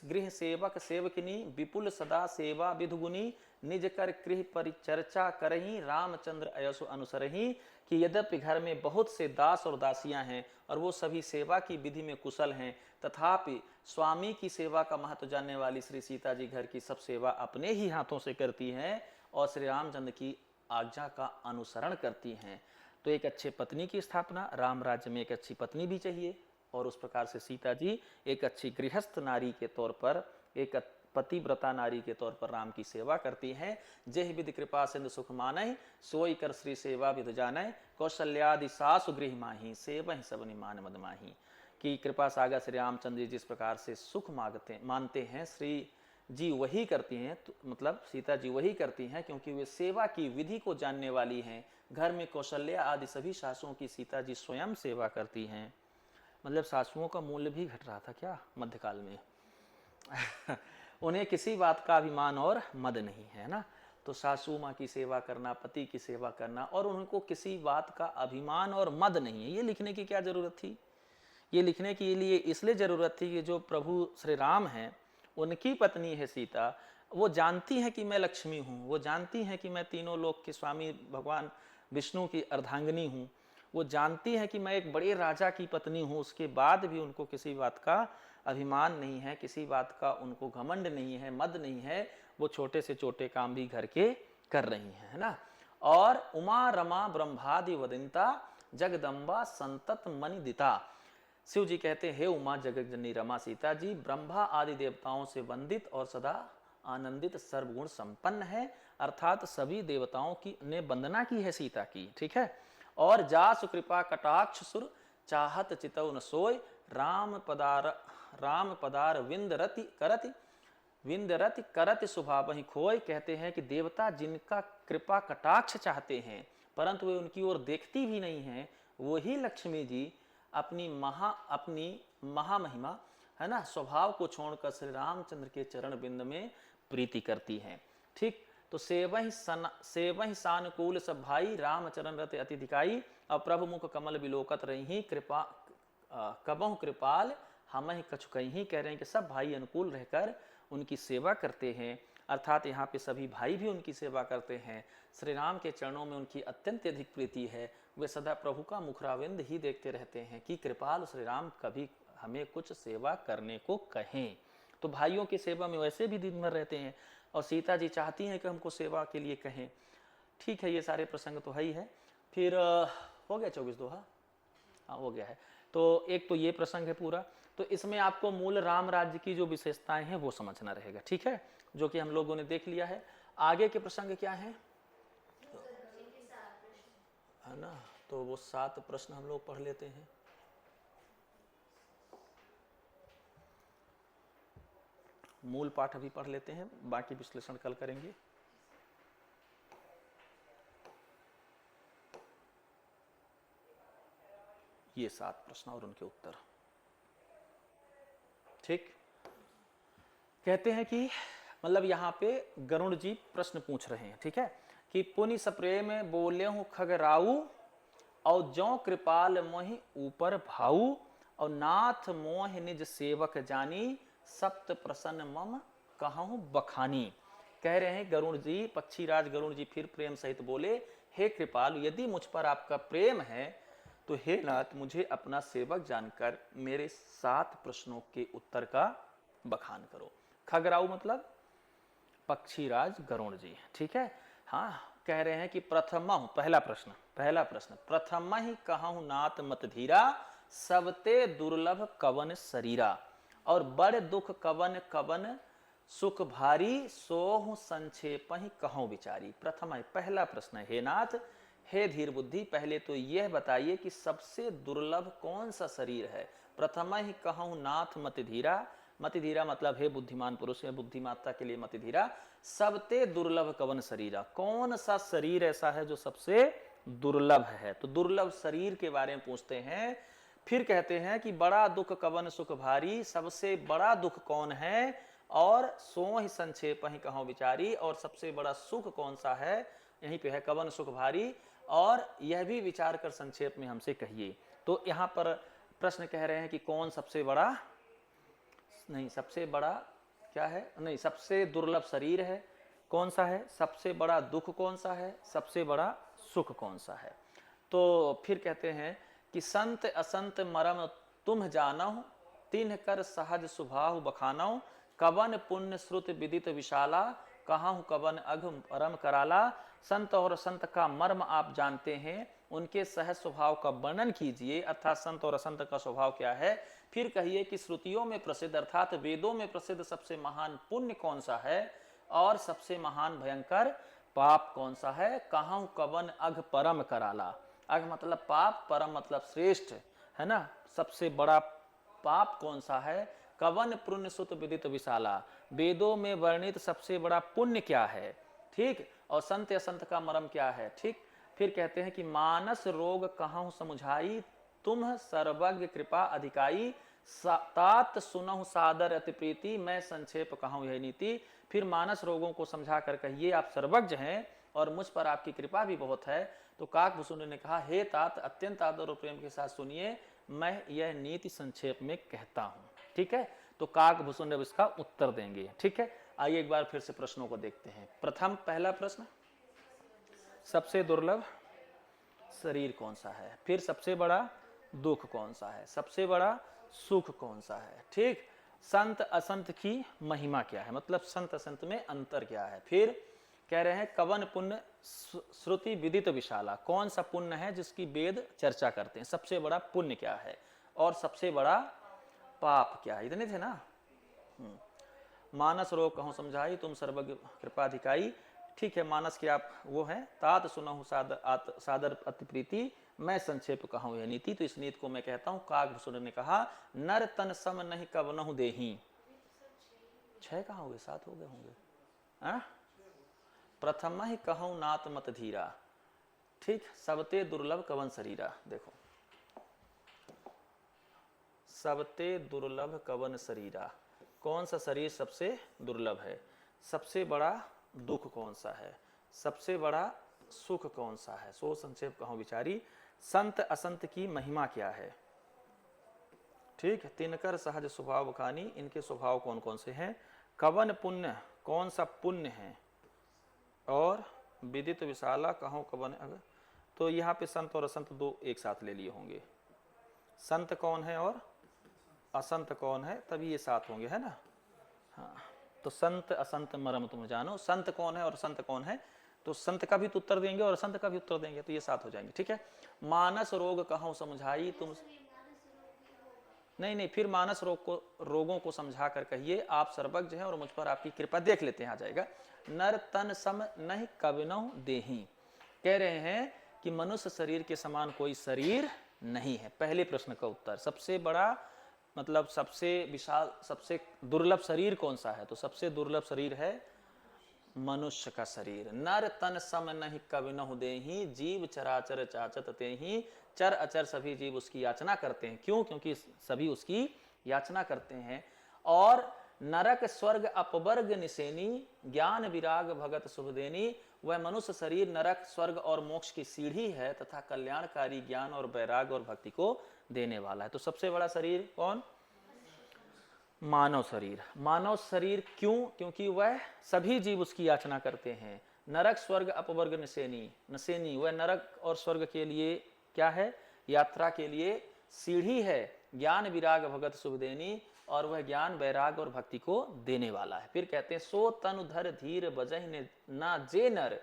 Speaker 1: गृह सेवक सेवकिनी, विपुल सदा सेवा विधुगुनी, निज कर गृह परिचर्चा करही, रामचंद्र अयसु अनुसरही। कि यद्यपि घर में बहुत से दास और दासियां हैं और वो सभी सेवा की विधि में कुशल हैं, तथापि स्वामी की सेवा का महत्व जानने वाली श्री सीता जी घर की सब सेवा अपने ही हाथों से करती हैं और श्री रामचंद्र की आज्ञा का अनुसरण करती हैं। तो एक अच्छे पत्नी की स्थापना, राम राज्य में एक अच्छी पत्नी भी चाहिए और उस प्रकार से सीता जी एक अच्छी गृहस्थ नारी के तौर पर, एक पतिव्रता नारी के तौर पर राम की सेवा करती हैं। जय विधि कृपा सिंधु सुख मानय, सोई कर श्री सेवा विधु जानय, कौशल्यादि सासु गृह माही, सेवहि सब निमान मद माही। कि कृपा सागर श्री रामचंद्र जी जिस प्रकार से सुख मानते हैं, श्री जी वही करती हैं, तो मतलब सीता जी वही करती हैं क्योंकि वे सेवा की विधि को जानने वाली हैं। घर में कौशल्या आदि सभी सासुओं की सीता जी स्वयं सेवा करती हैं। मतलब सासुओं का मूल्य भी घट रहा था क्या मध्यकाल में? उन्हें किसी बात का अभिमान और मद नहीं है ना। तो सासू माँ की सेवा करना, पति की सेवा करना, और उनको किसी बात का अभिमान और मद नहीं है। ये लिखने की क्या जरूरत थी? ये लिखने के लिए इसलिए जरूरत थी कि जो प्रभु श्री राम हैं, उनकी पत्नी है सीता, वो जानती हैं कि मैं लक्ष्मी हूँ, वो जानती हैं कि मैं तीनों लोक के स्वामी भगवान विष्णु की अर्धांगिनी हूँ, वो जानती हैं कि मैं एक बड़े राजा की पत्नी हूँ। उसके बाद भी उनको किसी बात का अभिमान नहीं है, किसी बात का उनको घमंड नहीं है, मद नहीं है। वो छोटे से छोटे काम भी घर के कर रही हैं, है ना। और उमा रमा ब्रह्मादि वदिंता, जगदम्बा संतत मनिदिता। शिव जी कहते हैं, हे उमा जगज्जननी रमा सीता जी ब्रह्मा आदि देवताओं से वंदित और सदा आनंदित सर्वगुण संपन्न है, अर्थात सभी देवताओं की ने वंदना की है सीता की। ठीक है। और जासु कृपा कटाक्ष सुर, चाहत चितौ न सोय, राम पदार विंदरति करति सुभावहि खोय। कहते हैं कि देवता जिनका कृपा कटाक्ष चाहते हैं परंतु वे उनकी ओर देखती भी नहीं है, वही लक्ष्मी जी अपनी महामहिमा है ना स्वभाव को छोड़कर श्री रामचंद्र के चरण बिंद में प्रीति करती हैं। ठीक। तो सेवहि सानुकूल सब भाई, रामचरण रत अति दिखाई, अब प्रभु मुख कमल बिलोकत रही, कृपा कबहु कृपाल हमहि कछु कहीं। कह रहे हैं कि सब भाई अनुकूल रहकर उनकी सेवा करते हैं, अर्थात यहाँ पे सभी भाई भी उनकी सेवा करते हैं। श्री राम के चरणों में उनकी अत्यंत अधिक प्रीति है। वे सदा प्रभु का मुखराविंद ही देखते रहते हैं कि कृपाल श्री राम कभी हमें कुछ सेवा करने को कहें। तो भाइयों की सेवा में वैसे भी दिन भर रहते हैं और सीता जी चाहती हैं कि हमको सेवा के लिए कहें। ठीक है, ये सारे प्रसंग तो है ही है। फिर हो गया 24 दोहा, हाँ हो गया है। तो एक तो ये प्रसंग है पूरा। तो इसमें आपको मूल राम राज्य की जो विशेषताएं हैं वो समझना रहेगा, ठीक है, जो कि हम लोगों ने देख लिया है। आगे के प्रसंग क्या है ना, तो वो 7 प्रश्न हम लोग पढ़ लेते हैं। मूल पाठ अभी पढ़ लेते हैं, बाकी विश्लेषण कल करेंगे। ये 7 प्रश्न और उनके उत्तर, ठीक। कहते हैं कि मतलब यहाँ पे गरुड़ जी प्रश्न पूछ रहे हैं, ठीक है, कि पुनि सप्रेम बोले हूँ खगराऊ और जौ कृपाल मोहि ऊपर भाऊ और नाथ मोह निज सेवक जानी सप्त प्रसन्न मम कहूँ बखानी। कह रहे हैं गरुड़ जी, पक्षीराज गरुड़ जी फिर प्रेम सहित बोले, हे कृपाल यदि मुझ पर आपका प्रेम है तो हे नाथ मुझे अपना सेवक जानकर मेरे 7 प्रश्नों के उत्तर का बखान करो। खगराऊ मतलब पक्षीराज गरुड़ जी, ठीक है। हाँ, कह रहे हैं कि प्रथम पहला प्रश्न प्रथम ही कहूँ नाथ मत धीरा सबते दुर्लभ कवन शरीरा और बड़ दुख कवन कवन सुख भारी सोहु संक्षेप ही कहूँ विचारी। प्रथम पहला प्रश्न है, हे नाथ हे धीर बुद्धि पहले तो यह बताइए कि सबसे दुर्लभ कौन सा शरीर है। प्रथम ही कहूँ नाथ मति धीरा, मति धीरा मतलब हे बुद्धिमान पुरुष है, बुद्धिमाता के लिए मति धीरा। सबते दुर्लभ कवन शरीरा, कौन सा शरीर ऐसा है जो सबसे दुर्लभ है। तो दुर्लभ शरीर के बारे में पूछते हैं। फिर कहते हैं कि बड़ा दुख कवन सुख भारी, सबसे बड़ा दुख कौन है और सो ही संक्षेप ही कहो विचारी, और सबसे बड़ा सुख कौन सा है, यहीं पे है कवन सुख भारी, और यह भी विचार कर संक्षेप में हमसे कहिए। तो यहाँ पर प्रश्न कह रहे हैं कि कौन सबसे बड़ा, नहीं सबसे बड़ा क्या है, नहीं सबसे दुर्लभ शरीर है कौन सा है, सबसे बड़ा दुख कौन सा है, सबसे बड़ा सुख कौन सा है। तो फिर कहते हैं कि संत असंत मरम तुम जानहु तिन्ह कर सहज स्वभाव बखानहु कवन पुण्य श्रुत विदित विशाला कहाहु कवन अघ परम कराला। संत और असंत का मर्म आप जानते हैं, उनके सहज स्वभाव का वर्णन कीजिए, अर्थात संत और असंत का स्वभाव क्या है। फिर कहिए कि श्रुतियों में प्रसिद्ध अर्थात वेदों में प्रसिद्ध सबसे महान पुण्य कौन सा है और सबसे महान भयंकर पाप कौन सा है। कहाहु कवन अघ परम कराला, अघ मतलब पाप, परम मतलब श्रेष्ठ, है ना। सबसे बड़ा पाप कौन सा है, कवन पुण्य सुत विदित विशाला, वेदों में वर्णित सबसे बड़ा पुण्य क्या है, ठीक। और संत असंत का मर्म क्या है, ठीक। फिर कहते हैं कि मानस रोग कहाहु समुझाई तुम सर्वज्ञ कृपा अधिकाई तात सुनहु सादर अति प्रीति मैं संक्षेप कहूँ यह नीति। फिर मानस रोगों को समझा कर कहिए आप सर्वज्ञ हैं और मुझ पर आपकी कृपा भी बहुत है। तो काकभूषुंड ने कहा, हे तात अत्यंत आदर और प्रेम के साथ सुनिए, मैं यह नीति संक्षेप में कहता हूँ, ठीक है। तो काकभूषुंड अब इसका उत्तर देंगे, ठीक है। आइए एक बार फिर से प्रश्नों को देखते हैं। प्रथम पहला प्रश्न, सबसे दुर्लभ शरीर कौन सा है, फिर सबसे बड़ा दुख कौन सा है, सबसे बड़ा सुख कौन सा है, ठीक। संत असंत की महिमा क्या है, मतलब संत असंत में अंतर क्या है। फिर कह रहे हैं कवन पुण्य श्रुति विदित विशाला, कौन सा पुण्य है जिसकी वेद चर्चा करते हैं, सबसे बड़ा पुण्य क्या है और सबसे बड़ा पाप क्या है। इतने थे ना। मानस रोग कहूँ समझाई तुम सर्वज्ञ कृपाधिकारी, ठीक है। मानस के आप वो हैं, तात सुनहु सादर अति प्रीति मैं संक्षेप कहूँ यह नीति। तो इस नीति को मैं कहता हूँ। काकभूषुंड ने कहा, नर तन सम नहीं कवनहु देही। 6 कहाँ हो गए, 7 हो गए होंगे। प्रथम ही कहूँ नाथ मत धीरा, ठीक। सबते दुर्लभ कवन शरीरा, देखो सबते दुर्लभ कवन शरीरा, कौन सा शरीर सबसे दुर्लभ है, सबसे बड़ा दुख कौन सा है, सबसे बड़ा सुख कौन सा है, सो संक्षेप कहूँ विचारी। संत असंत की महिमा क्या है, ठीक। तिनकर सहज स्वभाव बखानी, इनके स्वभाव कौन कौन से हैं। कवन पुण्य, कौन सा पुण्य है, और विदित विशाला कहो कवन अगर। तो यहाँ पे संत और असंत दो एक साथ ले लिए होंगे, संत कौन है और असंत कौन है, तभी ये साथ होंगे, है ना। हाँ, तो संत असंत मरम तुम जानो, संत कौन है और संत कौन है, तो संत का भी तो उत्तर देंगे और असंत का भी उत्तर देंगे, तो ये साथ हो जाएंगे, ठीक है। मानस रोग कहो समझाई तुम, नहीं नहीं, फिर मानस रोगों को समझा कर कहिए, आप सर्वज्ञ हैं और मुझ पर आपकी कृपा, देख लेते हैं आ जाएगा। नर तन सम नहीं कविनौ देही, कह रहे हैं कि मनुष्य शरीर के समान कोई शरीर नहीं है। पहले प्रश्न का उत्तर, सबसे बड़ा मतलब सबसे विशाल सबसे दुर्लभ शरीर कौन सा है? तो सबसे दुर्लभ शरीर है मनुष्य का शरीर। नर तन सम नहीं कविनहु देहि, जीव चराचर चाचत तेहि, चर अचर सभी जीव उसकी याचना करते हैं। क्यों? क्योंकि सभी उसकी याचना करते हैं। और नरक स्वर्ग अपवर्ग निसेनी, ज्ञान विराग भगत शुभ देनी, वह मनुष्य शरीर नरक स्वर्ग और मोक्ष की सीढ़ी है तथा कल्याणकारी ज्ञान और वैराग और भक्ति को देने वाला है। तो सबसे बड़ा शरीर कौन? मानव शरीर। मानव शरीर क्यों? क्योंकि वह सभी जीव उसकी याचना करते हैं। नरक स्वर्ग अपवर्ग निसेनी, नसेनी वह नरक और स्वर्ग के लिए क्या है? यात्रा के लिए सीढ़ी है। ज्ञान विराग भगत शुभ देनी, और वह ज्ञान वैराग और भक्ति को देने वाला है। फिर कहते हैं सो तनु धर धीर बजहि ना जे नर,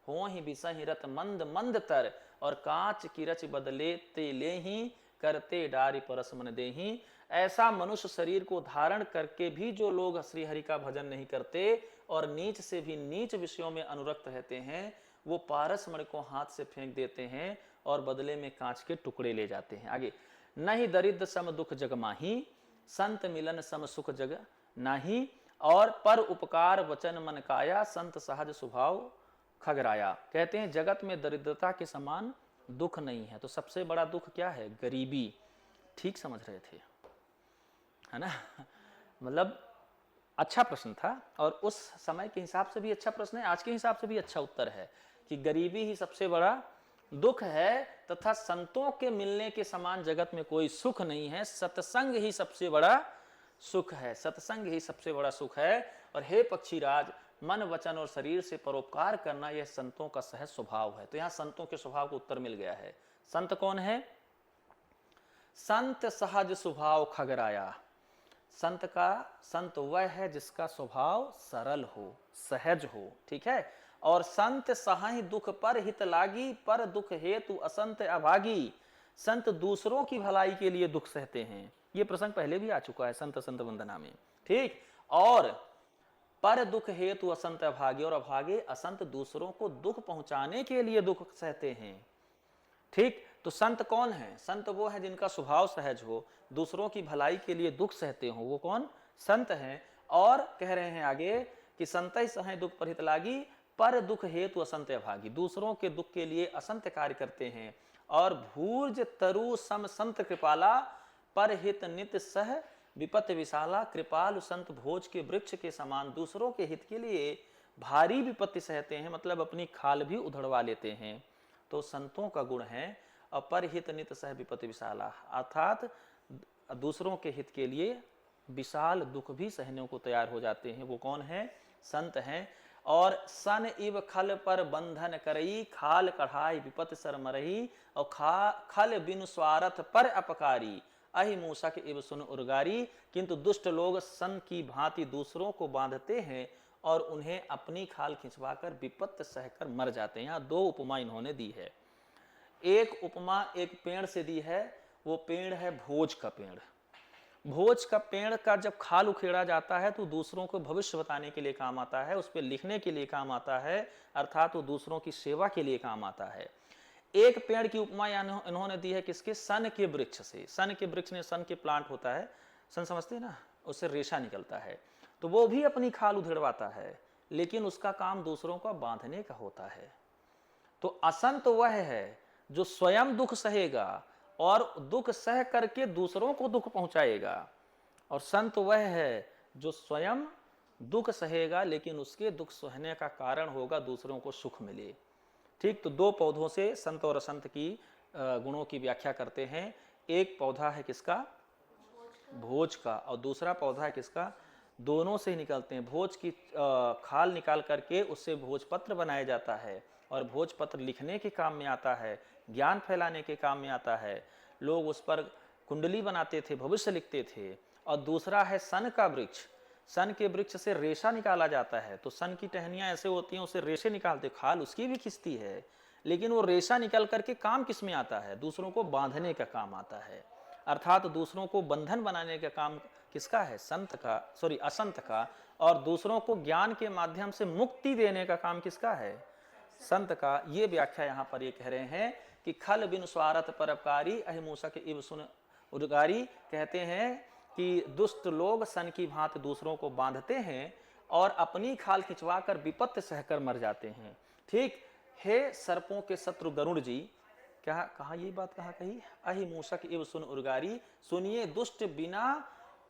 Speaker 1: हो ही बिसहि रत मंद मंद तर, और कांच की रच बदले ते ले ही, करते डारी परस मन देही। ऐसा मनुष्य शरीर को धारण करके भी जो लोग श्रीहरि का भजन नहीं करते और नीच से भी नीच विषयों में अनुरक्त रहते हैं, वो पारस मण को हाथ से फेंक देते हैं और बदले में कांच के टुकड़े ले जाते हैं। आगे, नहीं दरिद्र सम दुख जग माही, संत मिलन सम सुख जग नाही, और पर उपकार वचन मन काया, संत सहज स्वभाव खगराया। कहते हैं जगत में दरिद्रता के समान दुख नहीं है। तो सबसे बड़ा दुख क्या है? गरीबी। ठीक समझ रहे थे, है ना? मतलब अच्छा प्रश्न था, और उस समय के हिसाब से भी अच्छा प्रश्न है, आज के हिसाब से भी अच्छा उत्तर है कि गरीबी ही सबसे बड़ा दुख है, तथा संतों के मिलने के समान जगत में कोई सुख नहीं है। सत्संग ही सबसे बड़ा सुख है, सत्संग ही सबसे बड़ा सुख है। और हे पक्षीराज, मन वचन और शरीर से परोपकार करना यह संतों का सहज स्वभाव है। तो यहां संतों के स्वभाव को उत्तर मिल गया है। संत कौन है? संत सहज स्वभाव खगराया। संत वह है जिसका स्वभाव सरल हो, सहज हो। ठीक है। और संत सहाय दुख पर हित लागी, पर दुख हेतु असंत अभागी। संत दूसरों की भलाई के लिए दुख सहते हैं। ये प्रसंग पहले भी आ चुका है संत संत वंदना में। ठीक। और पर दुख हेतु असंत अभागे, और अभागे असंत दूसरों को दुख पहुंचाने के लिए दुख सहते हैं। ठीक। तो संत कौन है? संत वो है जिनका स्वभाव सहज हो, दूसरों की भलाई के लिए दुख सहते हो, वो कौन? संत हैं। और कह रहे हैं आगे कि संत ही सहाय दुख पर हित लागी, पर दुख हेतु असंत अभागी। दूसरों के दुख के लिए असंत कार्य करते हैं। और भूर्ज तरु सम संत कृपाला, पर हित नित सह विपत विशाला। कृपालु संत भोज के वृक्ष के समान दूसरों के हित के लिए भारी विपत्ति सहते हैं, मतलब अपनी खाल भी उधड़वा लेते हैं। तो संतों का गुण है अपरहित नित सह विपत्ति विशाला, अर्थात दूसरों के हित के लिए विशाल दुख भी सहने को तैयार हो जाते हैं। वो कौन है? संत हैं। और सन इव खल पर बंधन करई, खाल कढ़ाई विपत सर मरही। और खल बिनु स्वार्थ पर अपकारी, अहि मूषक इव सुन उर्गारी। किंतु दुष्ट लोग सन की भांति दूसरों को बांधते हैं और उन्हें अपनी खाल खिंचवाकर विपत्त सहकर मर जाते हैं। यहाँ दो उपमा इन्होंने दी है। एक उपमा एक पेड़ से दी है, वो पेड़ है भोज का पेड़। भोज का पेड़ का जब खाल उखेड़ा जाता है तो दूसरों को भविष्य बताने के लिए काम आता है, उस पर लिखने के लिए काम आता है, अर्थात वो दूसरों की सेवा के लिए काम आता है। एक पेड़ की उपमा इन्होंने दी है किसके? सन के वृक्ष से। सन के वृक्ष में सन के प्लांट होता है, सन समझते हैं ना, उससे रेशा निकलता है। तो वो भी अपनी खाल उधेड़वाता है, लेकिन उसका काम दूसरों को बांधने का होता है। तो असंत वह है जो स्वयं दुख सहेगा और दुख सह करके दूसरों को दुख पहुंचाएगा, और संत वह है जो स्वयं दुख सहेगा लेकिन उसके दुख सहने का कारण होगा दूसरों को सुख मिले। ठीक। तो दो पौधों से संत और असंत की गुणों की व्याख्या करते हैं। एक पौधा है किसका? भोज का। और दूसरा पौधा है किसका? दोनों से ही निकलते हैं। भोज की खाल निकाल करके उससे भोजपत्र बनाया जाता है, और भोजपत्र लिखने के काम में आता है, ज्ञान फैलाने के काम में आता है। लोग उस पर कुंडली बनाते थे, भविष्य लिखते थे। और दूसरा है सन का वृक्ष। सन के वृक्ष से रेशा निकाला जाता है। तो सन की टहनियां ऐसे होती हैं, उससे रेशे निकालते, खाल उसकी भी खिंचती है, लेकिन वो रेशा निकल करके काम किस में आता है? दूसरों को बांधने का काम आता है। अर्थात दूसरों को बंधन बनाने का काम किसका है? संत का, सॉरी असंत का। और दूसरों को ज्ञान के माध्यम से मुक्ति देने का काम किसका है? संत का। ये व्याख्या यहाँ पर ये कह रहे हैं कि खल बिन स्वार्थ परोपकारी अहिमूषक इव सुन उद्गारी। कहते हैं कि दुष्ट लोग सन की भांति दूसरों को बांधते हैं और अपनी खाल खिंचवा कर विपत्ति सहकर मर जाते हैं। ठीक, हे सर्पों के शत्रु गरुड़ जी, क्या कहा ये बात कहाँ कही? अहिमूषक इव सुन उर्गारी, सुनिए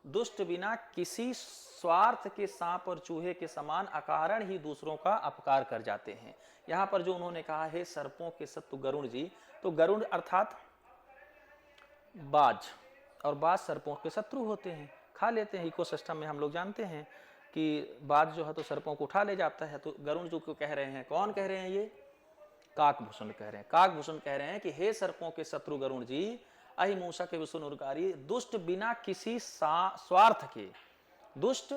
Speaker 1: दुष्ट बिना किसी स्वार्थ के सांप और चूहे के समान अकारण ही दूसरों का अपकार कर जाते हैं। यहाँ पर जो उन्होंने कहा है सर्पों के शत्रु गरुड़ जी, तो गरुड़ अर्थात बाज, और बाज सर्पों के शत्रु होते हैं, खा लेते हैं। इकोसिस्टम में हम लोग जानते हैं कि बाज जो है तो सर्पों को उठा ले जाता है। तो गरुड़ जो कह रहे हैं, कौन कह रहे हैं? ये काकभूषण कह रहे हैं। काकभूषण कह रहे हैं कि हे सर्पों के शत्रु गरुड़ जी, अहिमूषक के विष्णु उर्गारी, दुष्ट बिना किसी स्वार्थ के, दुष्ट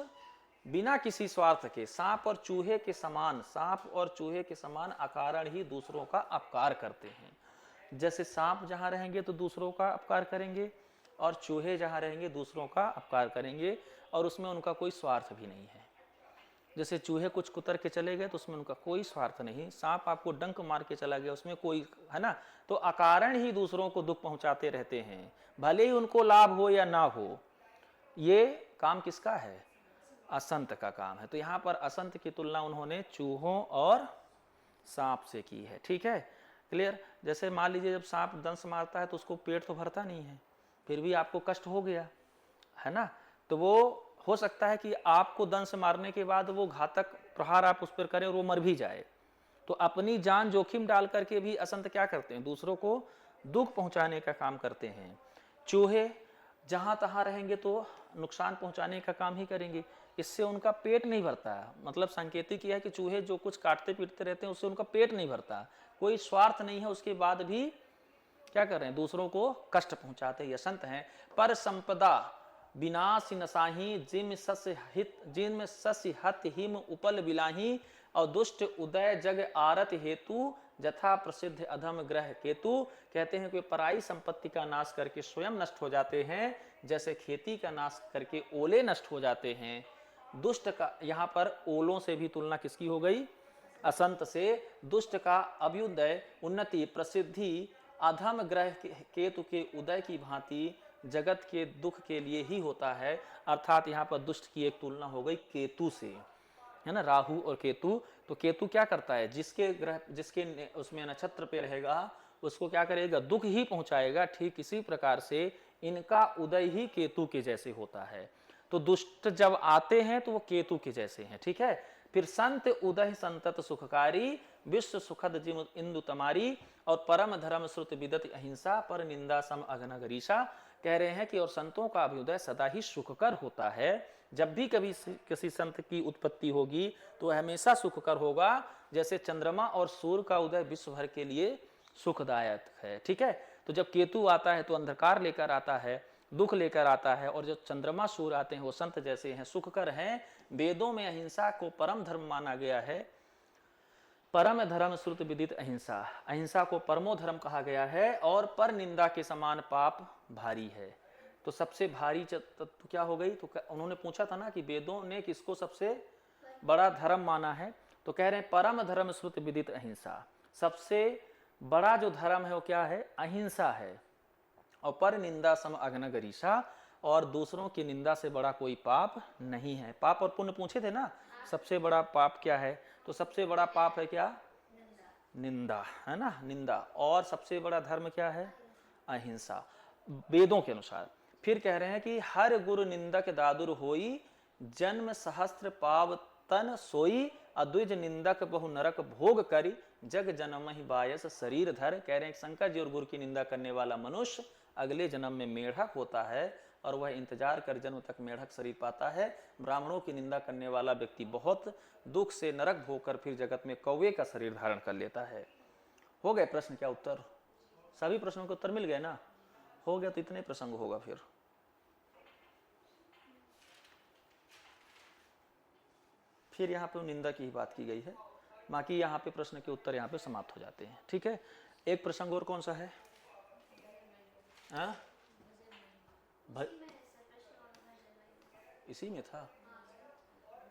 Speaker 1: बिना किसी स्वार्थ के सांप और चूहे के समान, सांप और चूहे के समान अकारण ही दूसरों का अपकार करते हैं। जैसे सांप जहां रहेंगे तो दूसरों का अपकार करेंगे, और चूहे जहां रहेंगे दूसरों का अपकार करेंगे, और उसमें उनका कोई स्वार्थ भी नहीं है। जैसे चूहे कुछ कुतर के चले गए तो उसमें उनका कोई स्वार्थ नहीं, सांप आपको डंक मार के चला गया उसमें कोई, है ना। तो अकारण ही दूसरों को दुख पहुंचाते रहते हैं, भले ही उनको लाभ हो या ना हो। ये काम किसका है? असंत का काम है। तो यहाँ पर असंत की तुलना उन्होंने चूहों और सांप से की है। ठीक है, क्लियर। जैसे मान लीजिए जब सांप दंश मारता है तो उसको पेट तो भरता नहीं है, फिर भी आपको कष्ट हो गया, है ना। तो वो हो सकता है कि आपको दंश मारने के बाद वो घातक प्रहार आप उस पर करें और वो मर भी जाए। तो अपनी जान जोखिम डाल करके भी असंत क्या करते हैं? दूसरों को दुख पहुंचाने का काम करते हैं। चूहे जहां तहां रहेंगे तो नुकसान पहुंचाने का काम ही करेंगे, इससे उनका पेट नहीं भरता। मतलब संकेतिक यह है कि चूहे जो कुछ काटते पीटते रहते हैं उससे उनका पेट नहीं भरता, कोई स्वार्थ नहीं है, उसके बाद भी क्या कर रहे हैं? दूसरों को कष्ट पहुंचाते हैं। असंत हैं। पर संपदा विनाश नसाही, जिम सस हत हिम उपल बिलाही, और दुष्ट उदय जग आरत हेतु, जथा प्रसिद्ध अधम ग्रह केतु। कहते हैं कि पराई संपत्ति का नाश करके स्वयं नष्ट हो जाते हैं, जैसे खेती का नाश करके ओले नष्ट हो जाते हैं। दुष्ट का, यहाँ पर ओलों से भी तुलना किसकी हो गई? असंत से। दुष्ट का अभ्युदय, उन्नति, प्रसिद्धि अधम ग्रह केतु के उदय की भांति जगत के दुख के लिए ही होता है। अर्थात यहाँ पर दुष्ट की एक तुलना हो गई केतु से, है ना, राहु और केतु। तो केतु क्या करता है? जिसके ग्रह, जिसके उसमें नक्षत्र पे रहेगा उसको क्या करेगा? दुख ही पहुंचाएगा। ठीक इसी प्रकार से इनका उदय ही केतु के जैसे होता है। तो दुष्ट जब आते हैं तो वो केतु के जैसे हैं। ठीक है। फिर संत उदय संतत सुखकारी, विश्व सुखद जिम इंदु तमारी, और परम धर्म श्रुत विदत अहिंसा, पर निंदा सम अघन गरीसा। कह रहे हैं कि और संतों का अभ्युदय सदा ही सुखकर होता है। जब भी कभी किसी संत की उत्पत्ति होगी तो हमेशा सुखकर होगा, जैसे चंद्रमा और सूर्य का उदय विश्व भर के लिए सुखदायक है। ठीक है। तो जब केतु आता है तो अंधकार लेकर आता है, दुख लेकर आता है, और जो चंद्रमा सूर्य आते हैं वो संत जैसे हैं, सुखकर हैं। वेदों में अहिंसा को परम धर्म माना गया है। परम धर्म श्रुत विदित अहिंसा, अहिंसा को परमो धर्म कहा गया है, और पर निंदा के समान पाप भारी है। तो सबसे भारी तत्व क्या हो गई? तो उन्होंने पूछा था ना कि वेदों ने किसको सबसे बड़ा धर्म माना है, तो कह रहे हैं परम धर्म श्रुत विदित अहिंसा। सबसे बड़ा जो धर्म है वो क्या है? अहिंसा है। और पर निंदा सम अघन गरीसा, और दूसरों की निंदा से बड़ा कोई पाप नहीं है। पाप और पुण्य पूछे थे ना, सबसे बड़ा पाप क्या है? तो सबसे बड़ा पाप है क्या? निंदा, है ना, निंदा। और सबसे बड़ा धर्म क्या है? अहिंसा, वेदों के अनुसार। फिर कह रहे हैं कि हर गुरु निंदक दादुर होई, जन्म सहस्त्र पाव तन सोई, अद्विज निंदक बहु नरक भोग करी, जग जन्म ही बायस शरीर धर। कह रहे हैं शंकर जी और गुरु की निंदा करने वाला मनुष्य अगले जन्म में मेढक होता है, और वह इंतजार कर जन्म तक मेढक शरीर पाता है। ब्राह्मणों की निंदा करने वाला व्यक्ति बहुत दुख से नरक भोगकर फिर जगत में कौवे का शरीर धारण कर लेता है। हो गए प्रश्न क्या उत्तर? सभी प्रश्नों के उत्तर मिल गए ना? हो गया तो इतने प्रसंग होगा। फिर यहाँ पे निंदा की ही बात की गई है, बाकी यहाँ पे प्रश्न के उत्तर यहाँ पे समाप्त हो जाते हैं। ठीक है। एक प्रसंग और कौन सा है? भ...
Speaker 2: इसी में है सर, कृष्ण और भजन में।
Speaker 1: इसी में था।
Speaker 2: हाँ सर,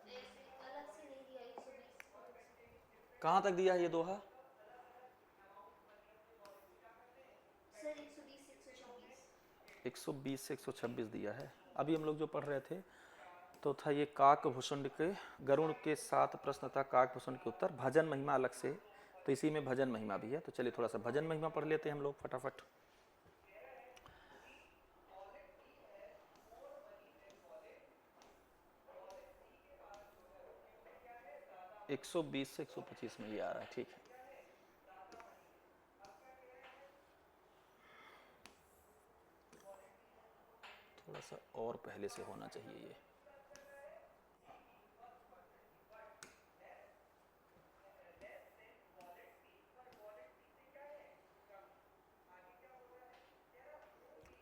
Speaker 2: ऐसे अलग से नहीं दिया 120
Speaker 1: कहाँ तक दिया है ये दोहा?
Speaker 2: सर 120 से 126।
Speaker 1: 120 से 126 दिया है। अभी हम लोग जो पढ़ रहे थे तो था ये काकभूषण के, गरुण के 7 प्रश्न था, काकभूषण के उत्तर, भजन महिमा अलग से, तो इसी में भजन महिमा भी है। तो चलिए थोड़ा सा भजन महिमा पढ़ लेते हैं हम लोग फटाफट। एक 120 से 125 में ये आ रहा है, ठीक है। थोड़ा सा और पहले से होना चाहिए ये।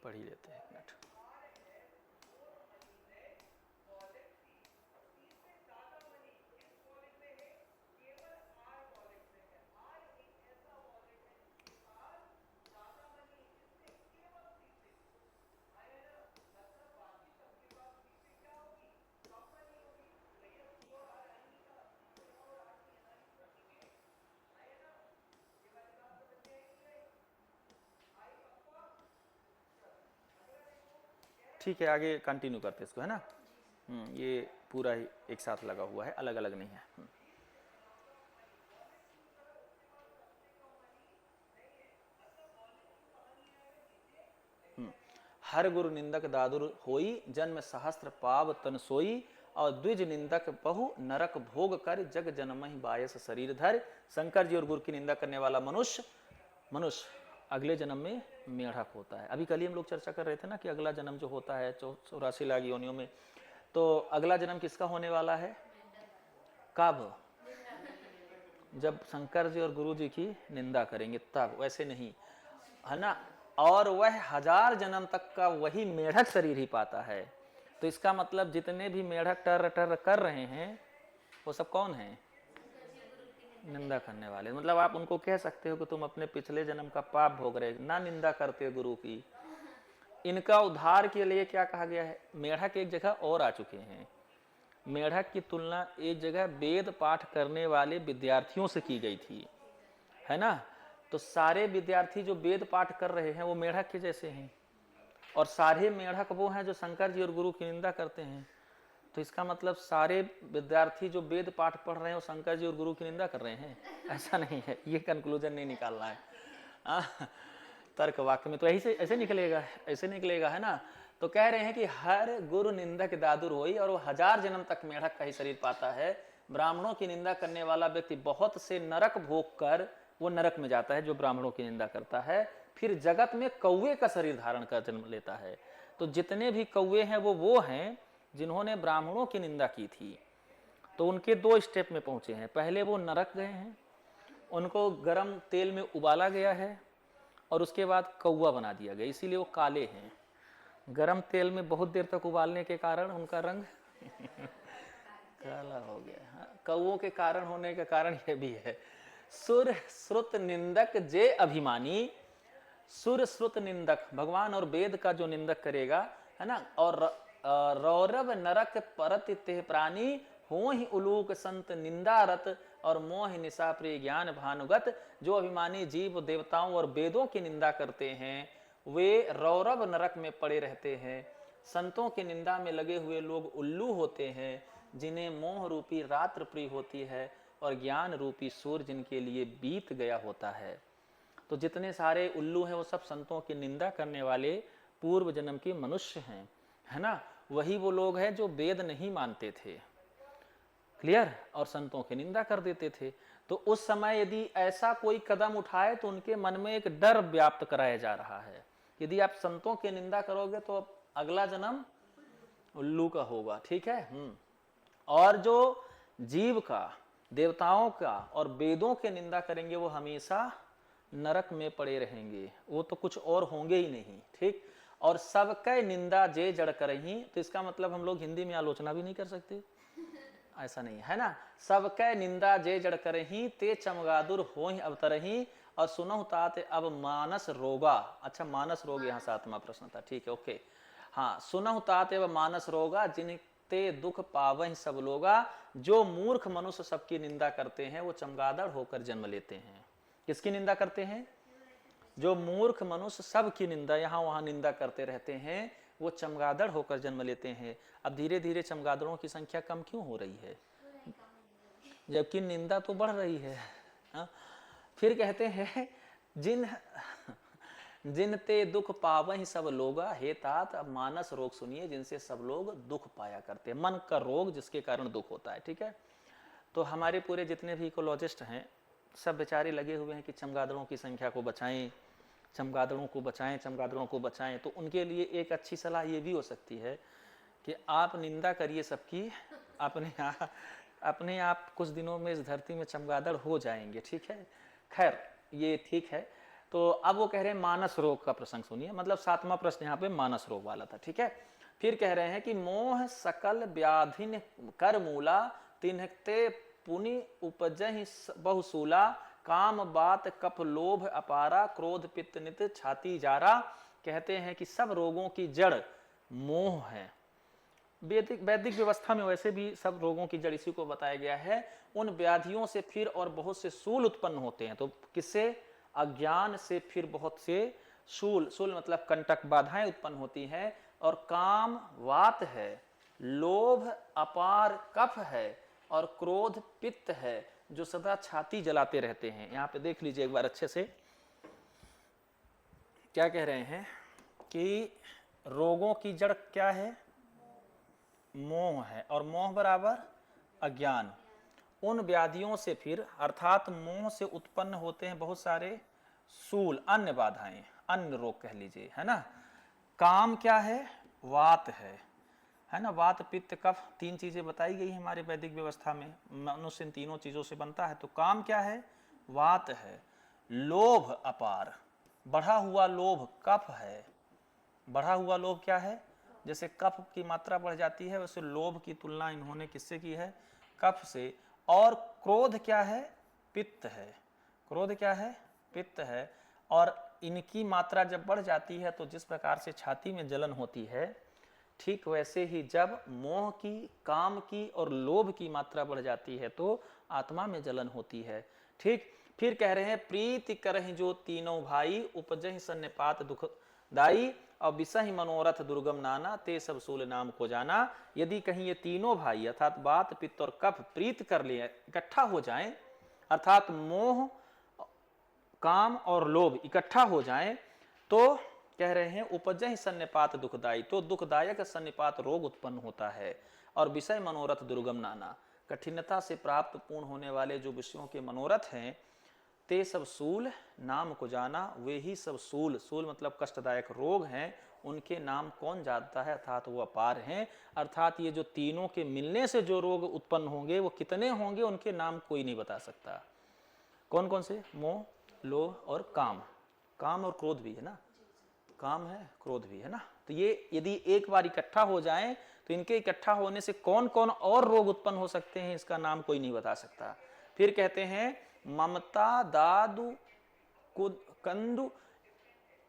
Speaker 1: पढ़ ही लेते हैं, एक मिनट। ठीक है, आगे कंटिन्यू करते हैं इसको, है ना। ये पूरा ही एक साथ लगा हुआ है, अलग अलग नहीं है। हर गुरु निंदक दादुर होई, जन्म सहस्त्र पाव तन सोई, और द्विज निंदक बहु नरक भोग कर, जग जनमहि बायस शरीर धर। शंकर जी और गुरु की निंदा करने वाला मनुष्य अगले जन्म में मेढक होता है। अभी कल ही हम लोग चर्चा कर रहे थे ना कि अगला जन्म जो होता है 84 लाख योनियों में, तो अगला जन्म किसका होने वाला है? कब? जब शंकर जी और गुरु जी की निंदा करेंगे तब, वैसे नहीं, है ना। और वह 1000 जन्म तक का वही मेढक शरीर ही पाता है। तो इसका मतलब जितने भी मेढक टर टर कर रहे हैं वो सब कौन है? निंदा करने वाले। मतलब आप उनको कह सकते हो कि तुम अपने पिछले जन्म का पाप भोग रहे, ना निंदा करते हो गुरु की। इनका उद्धार के लिए क्या कहा गया है? मेढक एक जगह और आ चुके हैं। मेढक की तुलना एक जगह वेद पाठ करने वाले विद्यार्थियों से की गई थी, है ना। तो सारे विद्यार्थी जो वेद पाठ कर रहे हैं वो मेढक के जैसे हैं, और सारे मेढक वो हैं जो शंकर जी और गुरु की निंदा करते हैं। तो इसका मतलब सारे विद्यार्थी जो वेद पाठ पढ़ रहे हैं वो शंकर जी और गुरु की निंदा कर रहे हैं? ऐसा नहीं है, ये कंक्लूजन नहीं निकालना है। तर्क वाक्य में तो ऐसे निकलेगा, है ना। तो कह रहे हैं कि हर गुरु निंदक दादुर होई, और वो 1000 जन्म तक मेढक का ही शरीर पाता है। ब्राह्मणों की निंदा करने वाला व्यक्ति बहुत से नरक भोग कर वो नरक में जाता है, जो ब्राह्मणों की निंदा करता है। फिर जगत में कौवे का शरीर धारण कर जन्म लेता है। तो जितने भी कौवे हैं वो हैं जिन्होंने ब्राह्मणों की निंदा की थी। तो उनके 2 स्टेप में पहुंचे हैं। पहले वो नरक गए हैं, उनको गर्म तेल में उबाला गया है, और उसके बाद कौवा बना दिया गया, इसीलिए वो काले हैं। गरम तेल में बहुत देर तक उबालने के कारण उनका रंग काला हो गया। हाँ, कौवों के कारण होने का कारण यह भी है। सुर श्रुत निंदक जे अभिमानी, सुर श्रुत निंदक भगवान और वेद का जो निंदक करेगा, है ना। और रौरव नरक परत ते प्राणी, हो ही उलूक संत निंदारत, और मोह निशा प्रिय ज्ञान भानुगत। जो अभिमानी जीव देवताओं और वेदों की निंदा करते हैं वे रौरव नरक में पड़े रहते हैं। संतों की निंदा में लगे हुए लोग उल्लू होते हैं, जिन्हें मोह रूपी रात्र प्रिय होती है, और ज्ञान रूपी सूर्य जिनके लिए बीत गया होता है। तो जितने सारे उल्लू हैं वो सब संतों की निंदा करने वाले पूर्व जन्म के मनुष्य हैं, है ना। वही वो लोग हैं जो वेद नहीं मानते थे, क्लियर, और संतों की निंदा कर देते थे। तो उस समय यदि ऐसा कोई कदम उठाए तो उनके मन में एक डर व्याप्त कराया जा रहा है, यदि आप संतों की निंदा करोगे तो अगला जन्म उल्लू का होगा, ठीक है। और जो जीव का, देवताओं का और वेदों के निंदा करेंगे वो हमेशा नरक में पड़े रहेंगे, वो तो कुछ और होंगे ही नहीं, ठीक। और सबके निंदा जे जड़ करही, तो इसका मतलब हम लोग हिंदी में आलोचना भी नहीं कर सकते, ऐसा नहीं है ना। सबके निंदा जे जड़ करही, ते चमगादुर होहि अवतरही, और सुनहु तात अब मानस रोगा। अच्छा, मानस रोग यहाँ 7वां प्रश्न था, ठीक है, ओके। हाँ, सुनहु तात एवं मानस रोगा, जिनते दुख पावहि सब लोगा। जो मूर्ख मनुष्य सबकी निंदा करते हैं वो चमगादड़ होकर जन्म लेते हैं। किसकी निंदा करते हैं? जो मूर्ख मनुष्य सबकी निंदा, यहाँ वहाँ निंदा करते रहते हैं, वो चमगादड़ होकर जन्म लेते हैं। अब धीरे धीरे चमगादड़ों की संख्या कम क्यों हो रही है, जबकि निंदा तो बढ़ रही है। हाँ? फिर कहते हैं जिनते दुख पावहि सब लोगा। हे तात, अब मानस रोग सुनिए, जिनसे सब लोग दुख पाया करते हैं, मन का रोग जिसके कारण दुख होता है। ठीक है, तो हमारे पूरे जितने भी इकोलॉजिस्ट हैं सब बेचारे लगे हुए हैं कि चमगादड़ों की संख्या को बचाएं, चमगादड़ों को बचाएं, चमगादड़ों को बचाएं। तो उनके लिए एक अच्छी सलाह ये भी हो सकती है कि आप निंदा करिए सबकी, अपने आप कुछ दिनों में इस धरती में चमगादड़ हो जाएंगे। ठीक है, खैर ये ठीक है। तो अब वो कह रहे हैं मानस रोग का प्रसंग सुनिए, मतलब 7वां प्रश्न यहाँ पे मानस रोग वाला था। ठीक है, फिर कह रहे हैं कि मोह सकल व्याधिन कर मूला, तिन्हते पुनि उपजहि बहुसूला। काम बात कफ लोभ अपारा, क्रोध पित्त नित छाती जारा। कहते हैं कि सब रोगों की जड़ मोह है। वैदिक व्यवस्था में वैसे भी सब रोगों की जड़ इसी को बताया गया है। उन व्याधियों से फिर और बहुत से सूल उत्पन्न होते हैं। तो किससे? अज्ञान से फिर बहुत से शूल, शूल मतलब कंटक, बाधाएं उत्पन्न होती हैं। और काम वात है, लोभ अपार कफ है, और क्रोध पित्त है, जो सदा छाती जलाते रहते हैं। यहां पे देख लीजिए एक बार अच्छे से, क्या कह रहे हैं कि रोगों की जड़ क्या है? मोह है, और मोह बराबर अज्ञान। उन व्याधियों से फिर, अर्थात मोह से उत्पन्न होते हैं बहुत सारे सूल, अन्य बाधाएं, अन्य रोग कह लीजिए, है ना। काम क्या है? वात है ना। वात पित्त कफ, 3 चीजें बताई गई हमारे वैदिक व्यवस्था में। मनुष्य इन तीनों चीजों से बनता है। तो काम क्या है? वात है। लोभ अपार, बढ़ा हुआ लोभ कफ है। बढ़ा हुआ लोभ क्या है? जैसे कफ की मात्रा बढ़ जाती है, वैसे लोभ की तुलना इन्होंने किससे की है? कफ से। और क्रोध क्या है? पित्त है। क्रोध क्या है? पित्त है। और इनकी मात्रा जब बढ़ जाती है तो जिस प्रकार से छाती में जलन होती है, ठीक वैसे ही जब मोह की, काम की और लोभ की मात्रा बढ़ जाती है तो आत्मा में जलन होती है। ठीक, फिर कह रहे हैं प्रीति करहि जो तीनों भाई, उपजहि सन्निपात दुखदाई, और विसहि मनोरथ दुर्गम नाना, ते सब सूल नाम को जाना। यदि कहीं ये तीनों भाई अर्थात वात पित्त और कफ प्रीत कर लिए, इकट्ठा हो जाएं, अर्थात मोह, काम और लोभ इकट्ठा हो जाएं, तो कह रहे हैं उपजहि सन्निपात दुखदाई, तो दुखदायक सन्निपात रोग उत्पन्न होता है। और विषय मनोरथ दुर्गम नाना, कठिनता से प्राप्त पूर्ण होने वाले जो विषयों के मनोरथ हैं, ते सब सूल नाम को जाना, वे ही सब सूल, सूल मतलब कष्टदायक रोग हैं, उनके नाम कौन जानता है, अर्थात वो अपार हैं। अर्थात ये जो तीनों के मिलने से जो रोग उत्पन्न होंगे वो कितने होंगे, उनके नाम कोई नहीं बता सकता। कौन कौन से? मोह, लोभ और काम। काम और क्रोध भी है ना, काम है, क्रोध भी है ना। तो ये यदि एक बार इकट्ठा हो जाएं तो इनके इकट्ठा होने से कौन कौन और रोग उत्पन्न हो सकते हैं, इसका नाम कोई नहीं बता सकता। फिर कहते हैं ममता दादु कंदु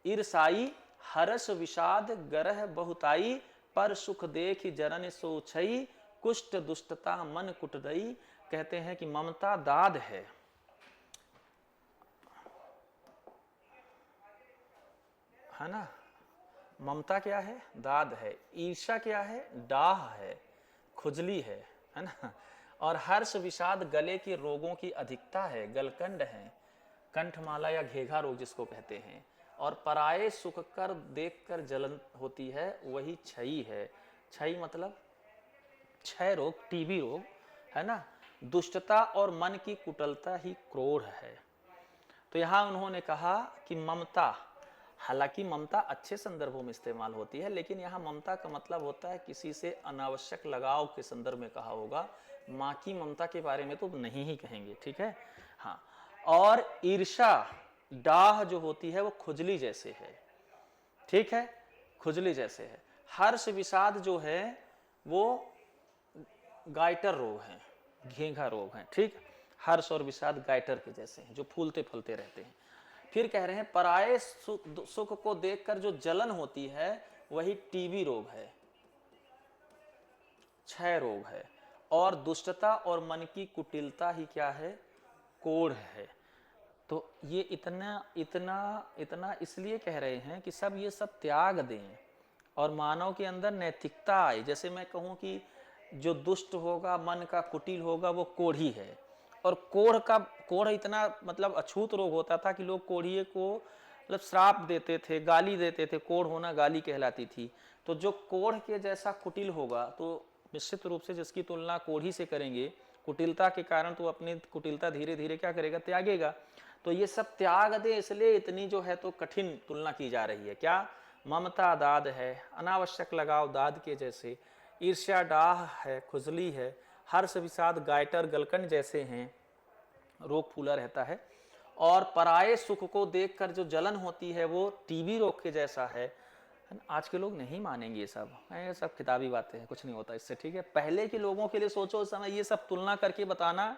Speaker 1: ईर्षाई, हर्ष विषाद गरह बहुताई, पर सुख देख जरन सो छई, कुष्ठ दुष्टता मन कुटदई। कहते हैं कि ममता दाद है ना। ममता क्या है? दाद है। ईर्षा क्या है? डाह है, खुजली है ना। और हर्ष विषाद गले के रोगों की अधिकता है, गलकंड है, कंठमाला या घेघा रोग जिसको कहते हैं। और पराये सुख कर देख कर जलन होती है, वही क्षयी है। क्षयी मतलब क्षय रोग, टीबी रोग है ना। दुष्टता और मन की कुटिलता ही क्रोध है। तो यहां उन्होंने कहा कि ममता, हालांकि ममता अच्छे संदर्भों में इस्तेमाल होती है, लेकिन यहाँ ममता का मतलब होता है किसी से अनावश्यक लगाव के संदर्भ में कहा होगा। माँ की ममता के बारे में तो नहीं ही कहेंगे, ठीक है। हाँ, और ईर्षा, डाह जो होती है वो खुजली जैसे है, ठीक है, खुजली जैसे है। हर्ष विषाद जो है वो गाइटर रोग है, घेंघा रोग है, ठीक। हर्ष और विषाद गाइटर के जैसे हैं जो फूलते फलते रहते हैं। फिर कह रहे हैं पराये सुख को देखकर जो जलन होती है वही टीबी रोग है, क्षय रोग है। और दुष्टता और मन की कुटिलता ही क्या है, कोढ़ है। तो ये इतना इतना इतना इसलिए कह रहे हैं कि सब ये सब त्याग दें और मानव के अंदर नैतिकता आए। जैसे मैं कहूँ कि जो दुष्ट होगा, मन का कुटिल होगा, वो कोढ़ी है। और कोढ़ इतना मतलब अछूत रोग होता था कि लोग कोढ़िए को मतलब श्राप देते थे, गाली देते थे। कोढ़ होना गाली कहलाती थी। तो जो कोढ़ के जैसा कुटिल होगा तो निश्चित रूप से जिसकी तुलना कोढ़ी से करेंगे, कुटिलता के कारण तो अपनी कुटिलता धीरे धीरे क्या करेगा, त्यागेगा। तो ये सब त्याग दे, इसलिए इतनी जो है तो कठिन तुलना की जा रही है। क्या, ममता दाद है, अनावश्यक लगाव दाद के जैसे, ईर्ष्या डाह है, खुजली है, हर्ष विषाद गायटर गलकंड जैसे हैं, रोग फूला रहता है। और पराये सुख को देखकर जो जलन होती है वो टीबी रोग के जैसा है। आज के लोग नहीं मानेंगे ये सब किताबी बातें हैं, कुछ नहीं होता इससे, ठीक है। पहले के लोगों के लिए सोचो, उस समय ये सब तुलना करके बताना।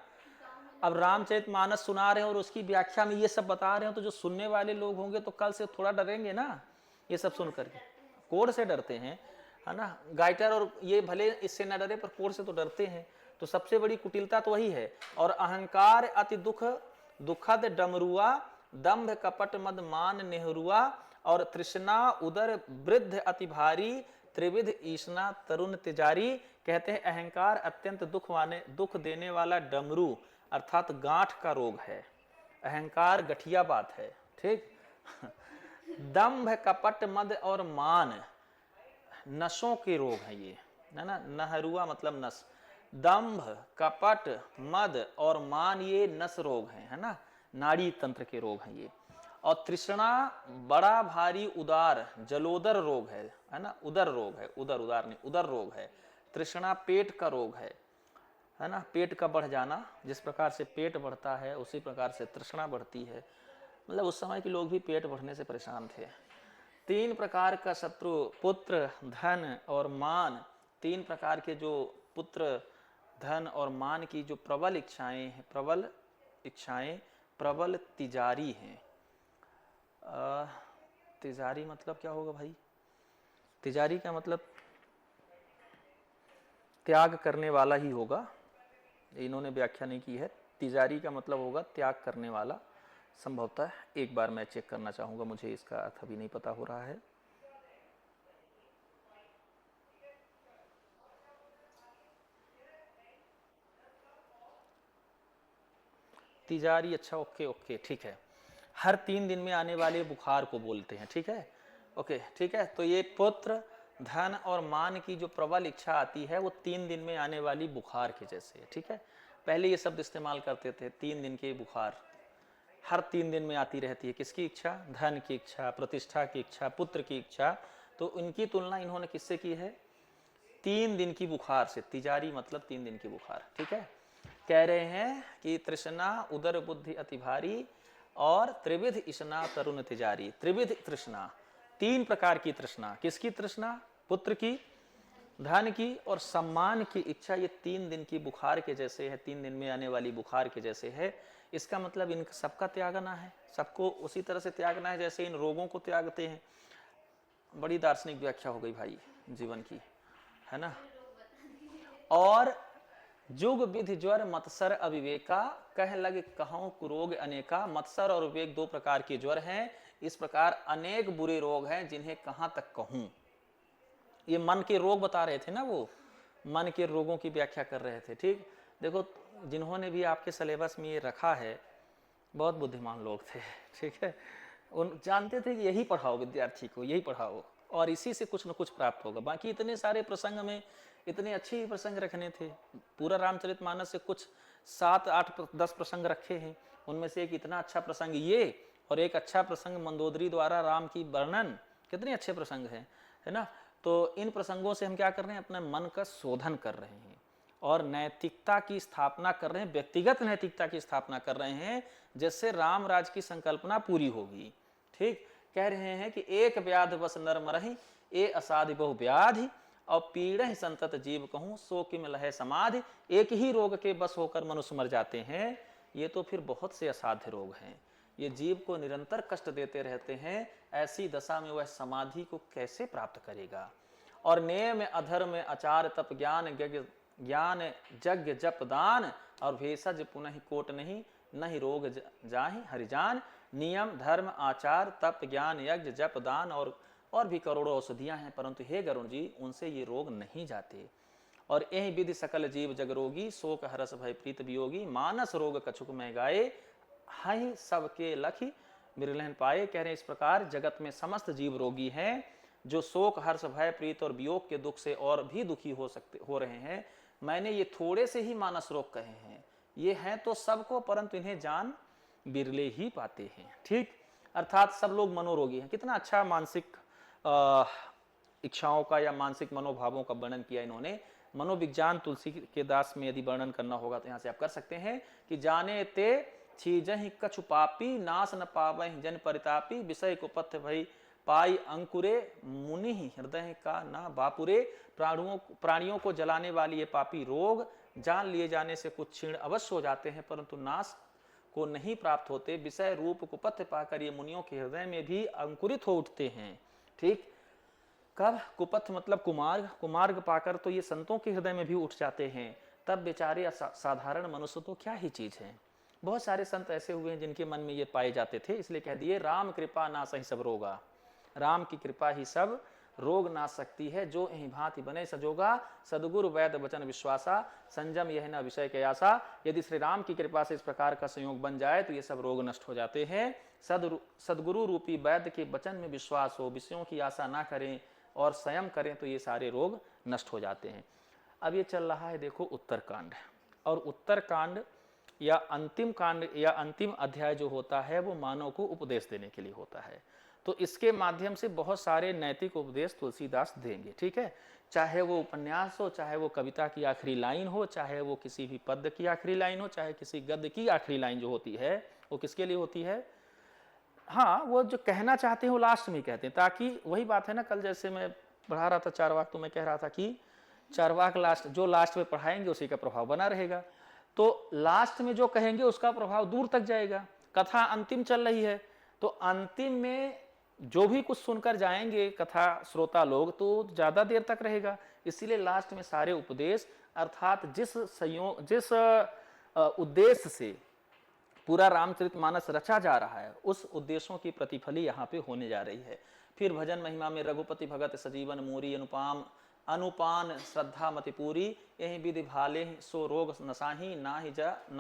Speaker 1: अब रामचरितमानस सुना रहे हैं और उसकी व्याख्या में ये सब बता रहे हो, तो जो सुनने वाले लोग होंगे तो कल से थोड़ा डरेंगे ना, ये सब सुन करके। कोढ़ से डरते हैं, है ना। गाइटर और ये भले इससे न डरे, पर कोढ़ से तो डरते हैं। तो सबसे बड़ी कुटिलता तो वही है। और अहंकार अति दुखद डमरुआ, दंभ कपट मद मान नेहरुआ, और तृष्णा उदर वृद्ध अति भारी, त्रिविध ईष्णा तरुण तिजारी। कहते हैं अहंकार अत्यंत दुख देने वाला डमरू अर्थात गांठ का रोग है। अहंकार गठिया बात है, ठीक। दंभ कपट मद और मान नसों के रोग है ये, है ना। नहरुआ मतलब नस। दंभ कपट मद और मान ये नस रोग है ना, नाड़ी तंत्र के रोग हैं ये। और तृष्णा बड़ा भारी उदार जलोदर रोग है ना। उदर रोग है, उदर नहीं, उदर रोग है। तृष्णा पेट का रोग है ना। पेट का बढ़ जाना, जिस प्रकार से पेट बढ़ता है उसी प्रकार से तृष्णा बढ़ती है। मतलब उस समय के लोग भी पेट बढ़ने से परेशान थे। 3 प्रकार का शत्रु, पुत्र, धन और मान। 3 प्रकार के जो पुत्र, धन और मान की जो प्रबल इच्छाएं प्रबल तिजारी हैं। तिजारी मतलब क्या होगा भाई? तिजारी का मतलब त्याग करने वाला ही होगा, इन्होंने व्याख्या नहीं की है। तिजारी का मतलब होगा त्याग करने वाला, संभवतः। एक बार मैं चेक करना चाहूंगा, मुझे इसका अर्थ अभी नहीं पता हो रहा है। तिजारी, अच्छा, ओके, ठीक है। हर 3 दिन में आने वाले बुखार को बोलते हैं, ठीक है। ओके, ठीक है। तो ये पुत्र, धन और मान की जो प्रबल इच्छा आती है वो 3 दिन में आने वाली बुखार के जैसे है, ठीक है। पहले ये शब्द इस्तेमाल करते थे, 3 दिन की बुखार हर 3 दिन में आती रहती है। किसकी इच्छा? धन की इच्छा, प्रतिष्ठा की इच्छा, पुत्र की इच्छा। तो इनकी तुलना इन्होंने किससे की है? 3 दिन की बुखार से। तिजारी मतलब 3 दिन की बुखार, ठीक है। कह रहे हैं कि तृष्णा उदर बुद्धि अति भारी और त्रिविध इष्णा तरुण तिजारी। त्रिविध तृष्णा, 3 प्रकार की तृष्णा। किसकी तृष्णा? पुत्र की, धन की और सम्मान की इच्छा। ये 3 दिन की बुखार के जैसे है, 3 दिन में आने वाली बुखार के जैसे है। इसका मतलब इन सबका त्यागना है, सबको उसी तरह से त्यागना है जैसे इन रोगों को त्यागते हैं। बड़ी दार्शनिक व्याख्या हो गई भाई जीवन की, है ना। और जुग विधि ज्वर मत्सर अविवेका, कह लग कहूं कुरोग अनेका। मत्सर और विवेक 2 प्रकार के ज्वर हैं। इस प्रकार अनेक बुरे रोग हैं जिन्हें कहां तक कहूं। ये मन के रोग बता रहे थे ना, वो मन के रोगों की व्याख्या कर रहे थे, ठीक। देखो, जिन्होंने भी आपके सिलेबस में ये रखा है बहुत बुद्धिमान लोग थे, ठीक है। उन जानते थे कि यही पढ़ाओ विद्यार्थी को, यही पढ़ाओ और इसी से कुछ न कुछ प्राप्त होगा। बाकी इतने सारे प्रसंग में इतने अच्छे प्रसंग रखने थे। पूरा रामचरितमानस से कुछ 7, 8, 10 प्रसंग रखे हैं। उनमें से एक इतना अच्छा प्रसंग ये, और एक अच्छा प्रसंग मंदोदरी द्वारा राम की वर्णन। कितने अच्छे प्रसंग हैं, है ना। तो इन प्रसंगों से हम क्या कर रहे हैं? अपने मन का शोधन कर रहे हैं और नैतिकता की स्थापना कर रहे हैं, व्यक्तिगत नैतिकता की स्थापना कर रहे हैं, जिससे राम राज की संकल्पना पूरी होगी, ठीक। कह रहे हैं कि एक व्याध बस नर मरहि, ए असाधि बहु व्याधि, और पीड़ह संतत जीव कहूं, सो किम लहै समाधि। एक ही रोग के बस होकर मनुष्य मर जाते हैं, ये तो फिर बहुत से असाध्य रोग हैं। ये जीव को निरंतर कष्ट देते रहते हैं, ऐसी दशा में वह समाधि को कैसे प्राप्त करेगा। और नेम अधर्म आचार तप ज्ञान ज्ञान यज्ञ जप दान और भेषज पुनः कोट नहीं रोग जाहि हरिजान। नियम धर्म आचार तप ज्ञान यज्ञ जप दान और भी करोड़ों औषधियां हैं, परंतु हे गरुण जी उनसे ये रोग नहीं जाते। और यही विधि सकल जीव जग रोगी, शोक हरस भय प्रीत वियोगी, मानस रोग कछुक में गाये, हाहि सबके लखी बिरलहन पाए। कह रहे इस प्रकार जगत में समस्त जीव रोगी हैं, जो शोक हर्ष भय प्रीत और वियोग के दुख से और भी दुखी हो रहे हैं। मैंने ये थोड़े से ही मानस रोग कहे हैं, ये हैं तो सबको, परंतु इन्हें जान बिरले ही पाते हैं। ठीक, अर्थात सब लोग मनोरोगी हैं। कितना अच्छा मानसिक इच्छाओं का या मानसिक मनोभावों का वर्णन किया इन्होंने। मनोविज्ञान तुलसी के दास में यदि वर्णन करना होगा तो यहाँ से आप कर सकते हैं कि जाने ते छीजहि कछु पापी, नाश न पावहि जन परितापी, विषय को पथ्य भई पाई अंकुरे, मुनि हृदय का ना बापुरे। प्राणियों को जलाने वाली ये पापी रोग जान लिए जाने से कुछ क्षीण अवश्य हो जाते हैं, परंतु नाश को नहीं प्राप्त होते। विषय रूप कुपथ्य पाकर ये मुनियों के हृदय में भी अंकुरित हो उठते हैं। ठीक, कब? कुपथ मतलब कुमार्ग, कुमार्ग पाकर तो ये संतों के हृदय में भी उठ जाते हैं। तब बेचारे साधारण मनुष्य तो क्या ही चीज है। बहुत सारे संत ऐसे हुए हैं जिनके मन में ये पाए जाते थे, इसलिए कह दिए राम कृपा नाश ही सब रोगा। राम की कृपा ही सब रोग नाश सकती है। जो यही भांति बने सजोगा, सदगुरु वैद वचन विश्वासा, संजम यह न विषय के आशा। यदि श्री राम की कृपा से इस प्रकार का संयोग बन जाए तो ये सब रोग नष्ट हो जाते हैं। सदगुरु रूपी वैद्य के वचन में विश्वास हो, विषयों की आशा ना करें और संयम करें तो ये सारे रोग नष्ट हो जाते हैं। अब ये चल रहा है देखो उत्तरकांड, और उत्तरकांड या अंतिम कांड या अंतिम अध्याय जो होता है वो मानव को उपदेश देने के लिए होता है। तो इसके माध्यम से बहुत सारे नैतिक उपदेश तुलसीदास देंगे। ठीक है, चाहे वो उपन्यास हो, चाहे वो कविता की आखिरी लाइन हो, चाहे वो किसी भी पद्य की आखिरी लाइन हो, चाहे किसी गद्य की आखिरी लाइन जो होती है वो किसके लिए होती है? हाँ, वो जो कहना चाहते हैं वो लास्ट में कहते हैं, ताकि वही बात है ना, कल जैसे मैं पढ़ा रहा था चारवाक, तो मैं कह रहा था कि चारवाक लास्ट जो लास्ट में पढ़ाएंगे उसी का प्रभाव बना रहेगा। तो लास्ट में जो कहेंगे उसका प्रभाव दूर तक जाएगा। कथा अंतिम चल रही है तो अंतिम में जो भी कुछ सुनकर जाएंगे कथा श्रोता लोग तो ज्यादा देर तक रहेगा। इसीलिए लास्ट में सारे उपदेश, अर्थात जिस उद्देश्य से पूरा रामचरितमानस रचा जा रहा है उस उद्देश्यों की प्रतिफली यहाँ पे होने जा रही है। फिर भजन महिमा में रघुपति भगत सजीवन मूरी, अनुपान श्रद्धा मति पूरी, यही विधि भाले सो रोग नसाही, ना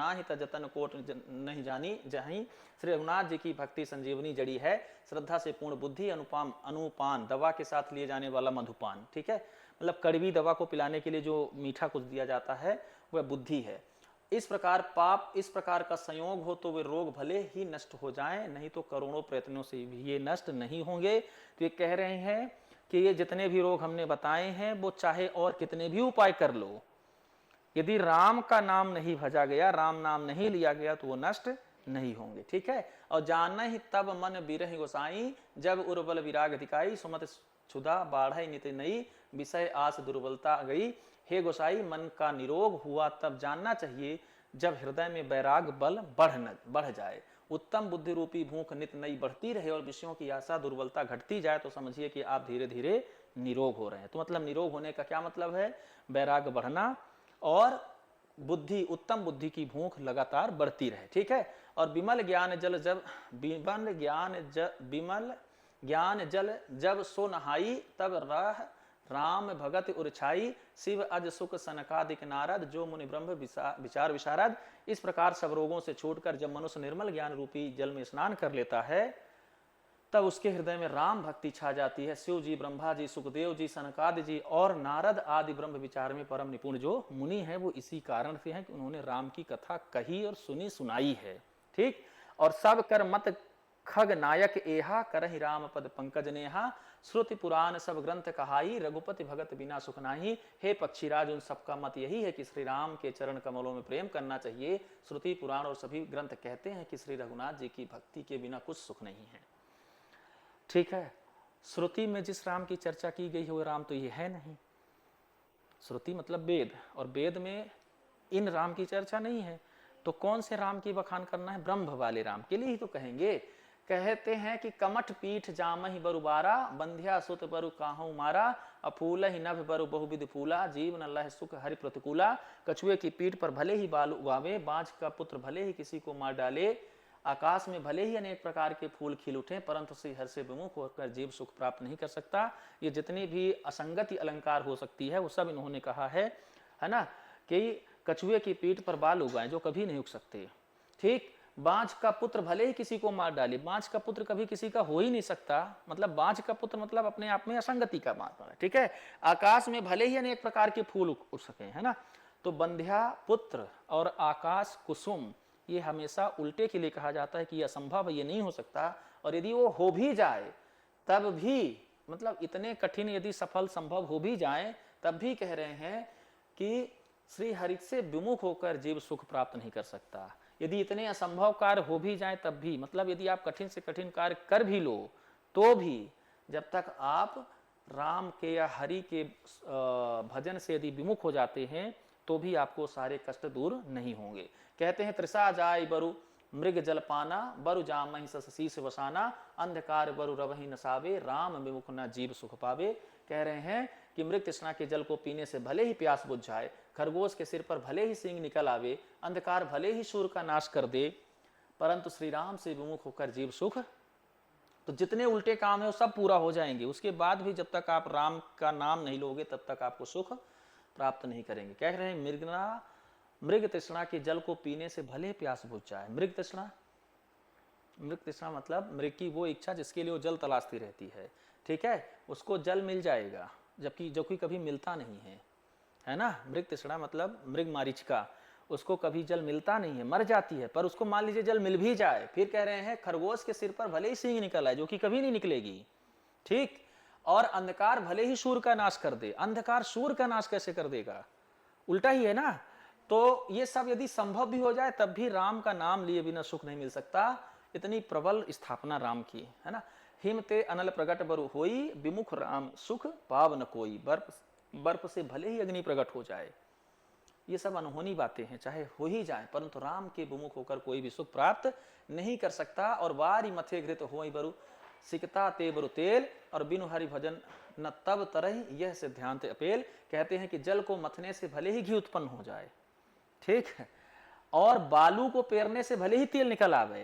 Speaker 1: ही तजतन कोट नहीं जानी जहीं। श्री रघुनाथ जी की भक्ति संजीवनी जड़ी है। श्रद्धा से पूर्ण बुद्धि, अनुपान दवा के साथ लिए जाने वाला मधुपान। ठीक है, मतलब कड़वी दवा को पिलाने के लिए जो मीठा कुछ दिया जाता है वह बुद्धि है। इस प्रकार पाप इस प्रकार का संयोग हो तो वे रोग भले ही नष्ट हो जाएं, नहीं तो करोड़ों प्रयत्नों से भी ये नष्ट नहीं होंगे। तो ये कह रहे हैं कि ये जितने भी रोग हमने बताए हैं वो चाहे और कितने भी उपाय कर लो, यदि राम का नाम नहीं भजा गया, राम नाम नहीं लिया गया तो वो नष्ट नहीं होंगे। ठीक है, और जानना ही तब मन बिरह गोसाई, जब उर्बल विराग दिखाई, सुमत क्षुधा बाढ़ नित नई, विषय आस दुर्बलता गई। हे गोसाई, मन का निरोग हुआ तब जानना चाहिए जब हृदय में वैराग बल बढ़ जाए, उत्तम बुद्धि रूपी भूख नित नई बढ़ती रहे और विषयों की आशा दुर्बलता घटती जाए, तो समझिए कि आप धीरे धीरे निरोग हो रहे हैं। तो मतलब निरोग होने का क्या मतलब है? वैराग बढ़ना और बुद्धि, उत्तम बुद्धि की भूख लगातार बढ़ती रहे। ठीक है, और विमल ज्ञान जल जब सो नहाई, तब रह राम भगत उरछाई, शिव अज सुख सनकादिक नारद, जो मुनि ब्रह्म विचार विशारद। इस प्रकार सब रोगों से छूटकर जब मनुष्य निर्मल ज्ञान रूपी जल में स्नान कर लेता है तब उसके हृदय में राम भक्ति छा जाती है। शिव जी, ब्रह्मा जी, सुखदेव जी, सनकादि जी और नारद आदि ब्रह्म विचार में परम निपुण जो मुनि है वो इसी कारण से है कि उन्होंने राम की कथा कही और सुनी सुनाई है। ठीक, और सब कर मत खग नायक एहा, करहि राम पद पंकज नेहा, श्रुति पुराण सब ग्रंथ कहाई, रघुपति भगत बिना सुख नाही। हे पक्षीराज, उन सबका मत यही है कि श्री राम के चरण कमलों में प्रेम करना चाहिए। श्रुति पुराण और सभी ग्रंथ कहते हैं कि श्री रघुनाथ जी की भक्ति के बिना कुछ सुख नहीं है। ठीक है, श्रुति में जिस राम की चर्चा की गई है वो राम तो ये है नहीं। श्रुति मतलब वेद, और वेद में इन राम की चर्चा नहीं है। तो कौन से राम की बखान करना है? ब्रह्म वाले राम के लिए ही तो कहेंगे। कहते हैं कि कमठ पीठ जामहि बरुबारा, बंध्या सुत बरु काहू मारा, अफूल ही नभ बरु बहुविध फूला, जीव न लह सुख हरि प्रतिकूला। कछुए की पीठ पर भले ही बाल उगावे, बाज का पुत्र भले ही किसी को मार डाले, आकाश में भले ही अनेक प्रकार के फूल खिल उठे, परंतु श्री हर से विमुख होकर जीव सुख प्राप्त नहीं कर सकता। ये जितनी भी असंगति अलंकार हो सकती है वो सब इन्होंने कहा है ना, कि कछुए की पीठ पर बाल उगाए जो कभी नहीं उग सकते। ठीक, बाज का पुत्र भले ही किसी को मार डाले, बाज का पुत्र कभी किसी का हो ही नहीं सकता, मतलब बाज का पुत्र मतलब अपने आप में असंगति का बात है। ठीक है, आकाश में भले ही अनेक प्रकार के फूल उग सके, है ना। तो बंध्या पुत्र और आकाश कुसुम ये हमेशा उल्टे के लिए कहा जाता है कि यह असंभव, ये नहीं हो सकता। और यदि वो हो भी जाए तब भी, मतलब इतने कठिन यदि सफल संभव हो भी जाए तब भी कह रहे हैं कि श्री हरि से विमुख होकर जीव सुख प्राप्त नहीं कर सकता। यदि इतने असंभव कार्य हो भी जाए तब भी, मतलब यदि आप कठिन से कठिन कार्य कर भी लो तो भी जब तक आप राम के या हरि के भजन से यदि विमुख हो जाते हैं तो भी आपको सारे कष्ट दूर नहीं होंगे। कहते हैं त्रिषा जाय बरु मृग जलपाना, बरु जामहि सस शीस वसाना, अंधकार बरु रवहि नसावे, राम विमुख न जीव सुख पावे। कह रहे हैं कि मृग तृष्णा के जल को पीने से भले ही प्यास बुझ जाए, खरगोश के सिर पर भले ही सींग निकल आवे, अंधकार भले ही सूर्य का नाश कर दे, परंतु श्री राम से विमुख होकर जीव सुख, तो जितने उल्टे काम है वो सब पूरा हो जाएंगे। उसके बाद भी जब तक आप राम का नाम नहीं लोगे तब तक आपको सुख प्राप्त नहीं करेंगे। कह रहे हैं मृग तृष्णा के जल को पीने से भले प्यास बुझ जाए। मृग तृष्णा मतलब मृग की वो इच्छा जिसके लिए वो जल तलाशती रहती है। ठीक है, उसको जल मिल जाएगा जबकि जो कि कभी मिलता नहीं है ना। मृग तृष्णा मतलब मृग मारीचिका, उसको कभी जल मिलता नहीं है, मर जाती है, पर उसको मान लीजिए जल मिल भी जाए। फिर कह रहे हैं खरगोश के सिर पर भले ही सींग निकल आए जो कि कभी नहीं निकलेगी। ठीक, और अंधकार भले ही सूर्य का नाश कर दे, अंधकार सूर्य का नाश कैसे कर देगा? उल्टा ही है ना। तो ये सब यदि संभव भी हो जाए तब भी राम का नाम लिए बिना सुख नहीं मिल सकता। इतनी प्रबल स्थापना राम की है ना। हिमते अनल प्रगट बरु होई, विमुख राम सुख पाव न कोई, बर्फ से भले ही अग्नि प्रकट हो जाए, ये सब अनहोनी बातें हैं, चाहे हो ही जाए, परंतु राम के विमुख होकर कोई भी सुख प्राप्त नहीं कर सकता। और वारी मथे घृत होई बरु सिकता ते बरु तेल, और बिनु हरि भजन न तब तरह यह सिद्धांत अपेल। कहते हैं कि जल को मथने से भले ही घी उत्पन्न हो जाए, ठीक है, और बालू को पेरने से भले ही तेल निकल आवे।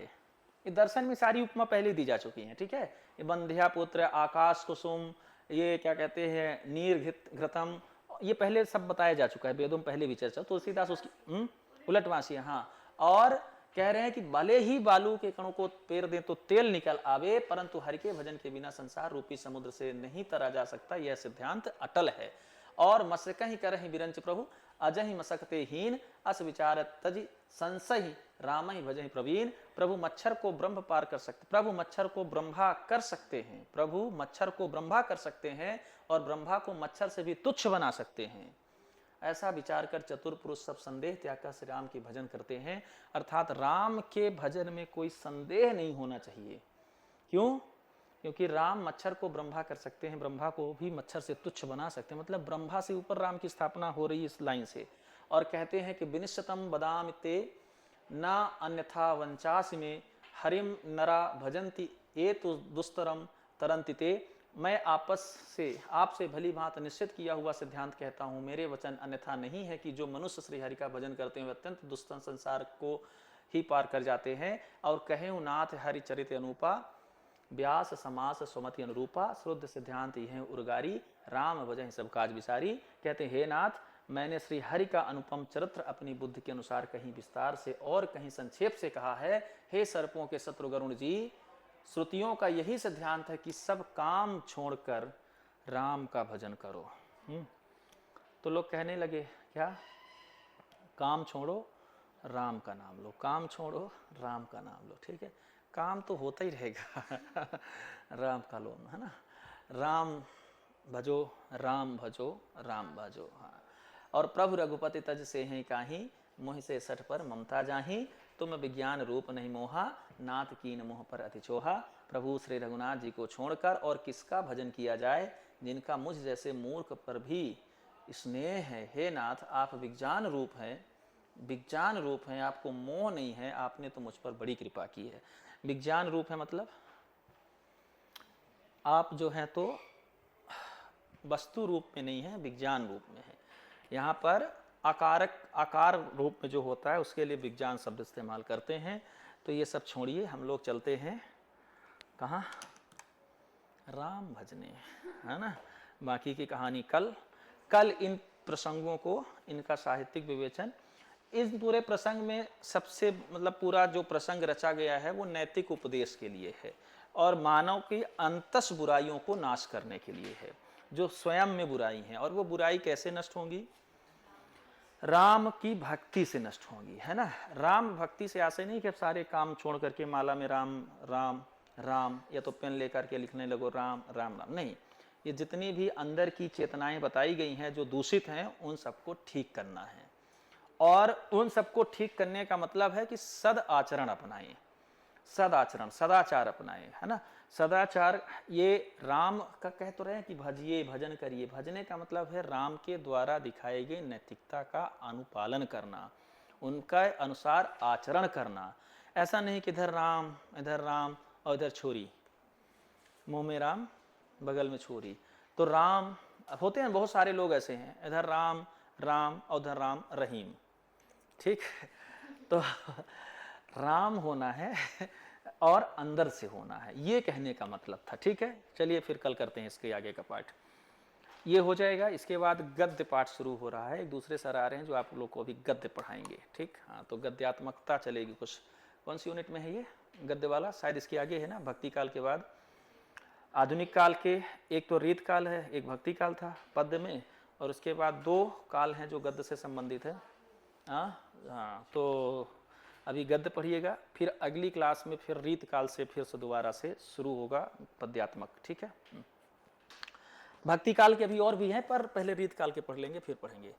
Speaker 1: ये दर्शन में सारी उपमा पहले दी जा चुकी हैं। ठीक है, ये बंध्या पुत्र, आकाश कुसुम, ये क्या कहते हैं नीर घृतम, ये पहले सब बताया जा चुका है, वेदों में पहले भी चर्चा। तुलसीदास उसकी उलटवासी है। हाँ, और कह रहे हैं कि भले ही बालू के कणों को पेर दें तो तेल निकल आवे, परंतु हरि के भजन के बिना संसार रूपी समुद्र से नहीं तरा जा सकता। यह सिद्धांत अटल है। और मसकहि करहि विरंच प्रभु, अजहि मसकते हीन, अस विचार तजि संशय, राम ही भजहि प्रवीण। प्रभु मच्छर को ब्रह्म पार कर सकते, प्रभु मच्छर को ब्रह्मा कर सकते हैं, प्रभु मच्छर को ब्रह्मा कर सकते हैं और ब्रह्मा को मच्छर से भी तुच्छ बना सकते हैं। ऐसा विचार कर चतुर पुरुष सब संदेह त्याग कर श्री राम के भजन करते हैं। अर्थात राम के भजन में कोई संदेह नहीं होना चाहिए। क्यों? क्योंकि राम मच्छर को ब्रह्मा कर सकते हैं, ब्रह्मा को भी मच्छर से तुच्छ बना सकते हैं। मतलब ब्रह्मा से ऊपर राम की स्थापना हो रही है इस लाइन से। और कहते हैं कि विनिश्चितम बदाम ते न अन्यथा वंचास में, हरिम नरा भजंती ए तो दुस्तरम तरंति ते। मैं आपसे भली भांति निश्चित किया हुआ सिद्धांत कहता हूँ, मेरे वचन अन्यथा नहीं है कि जो मनुष्य श्री हरि का भजन करते हैं वे अत्यंत दुस्तर संसार को ही पार कर जाते हैं। और कहे नाथ हरि चरित अनुपा, व्यास समास सुमति अनुरूपा, शुद्ध सिद्धांत यह उर्गारी, राम भजहि सब काज विसारी। कहते हैं हे नाथ, मैंने श्री हरि का अनुपम चरित्र अपनी बुद्धि के अनुसार कहीं विस्तार से और कहीं संक्षेप से कहा है। हे सर्पों के शत्रु गरुण जी, श्रुतियों का यही सिद्धांत है कि सब काम छोड़कर राम का भजन करो। तो लोग कहने लगे क्या, काम छोड़ो राम का नाम लो, काम छोड़ो राम का नाम लो। ठीक है, काम तो होता ही रहेगा राम का लो, है ना। राम भजो राम भजो राम भजो। हाँ, और प्रभु रघुपति तज से हैं काहीं, मोह से सठ पर ममता जाही, तुम विज्ञान रूप नहीं मोहा, नाथ कीन मोह पर अति चोहा। प्रभु श्री रघुनाथ जी को छोड़कर और किसका भजन किया जाए, जिनका मुझ जैसे मूर्ख पर भी स्नेह है। हे नाथ, आप विज्ञान रूप हैं विज्ञान रूप हैं, आपको मोह नहीं है, आपने तो मुझ पर बड़ी कृपा की है। विज्ञान रूप है मतलब आप जो है तो वस्तु रूप में नहीं है, विज्ञान रूप में है। यहाँ पर आकार रूप में जो होता है उसके लिए विज्ञान शब्द इस्तेमाल करते हैं। तो ये सब छोड़िए, हम लोग चलते हैं कहाँ, राम भजने, है ना। बाकी की कहानी कल इन प्रसंगों को, इनका साहित्यिक विवेचन, इस पूरे प्रसंग में सबसे मतलब पूरा जो प्रसंग रचा गया है वो नैतिक उपदेश के लिए है और मानव की अंतस बुराइयों को नाश करने के लिए है, जो स्वयं में बुराई है। और वो बुराई कैसे नष्ट होंगी, राम की भक्ति से नष्ट होंगी, है ना। राम भक्ति से ऐसे नहीं कि अब सारे काम छोड़ करके माला में राम राम राम, या तो पेन लेकर के लिखने लगो राम राम राम, नहीं। ये जितनी भी अंदर की चेतनाएं बताई गई हैं जो दूषित हैं उन सबको ठीक करना है। और उन सबको ठीक करने का मतलब है कि सद आचरण अपनाएं, सद आचरण, सदाचार अपनाएं, है ना। सदाचार, ये राम का कह तो रहे हैं कि भजिए भजन करिए। भजने का मतलब है राम के द्वारा दिखाई गई नैतिकता का अनुपालन करना, उनका अनुसार आचरण करना। ऐसा नहीं कि इधर राम और इधर छोरी, मुंह में राम बगल में छोरी। तो राम होते हैं, बहुत सारे लोग ऐसे हैं, इधर राम राम और उधर राम रहीम, ठीक। तो राम होना है और अंदर से होना है, ये कहने का मतलब था, ठीक है। चलिए फिर कल करते हैं इसके आगे का पाठ, ये हो जाएगा। इसके बाद गद्य पाठ शुरू हो रहा है, एक दूसरे सर आ रहे हैं जो आप लोग को अभी गद्य पढ़ाएंगे, ठीक। हाँ, तो गद्यात्मकता चलेगी कुछ। कौन सी यूनिट में है ये गद्य वाला, शायद इसके आगे है ना, भक्ति काल के बाद आधुनिक काल के। एक तो रीत काल है, एक भक्ति काल था पद्य में, और उसके बाद 2 काल हैं जो गद्य से संबंधित है। हाँ, तो अभी गद्य पढ़िएगा, फिर अगली क्लास में फिर रीत काल से फिर से दोबारा से शुरू होगा पद्यात्मक, ठीक है। भक्ति काल के अभी और भी हैं, पर पहले रीत काल के पढ़ लेंगे, फिर पढ़ेंगे।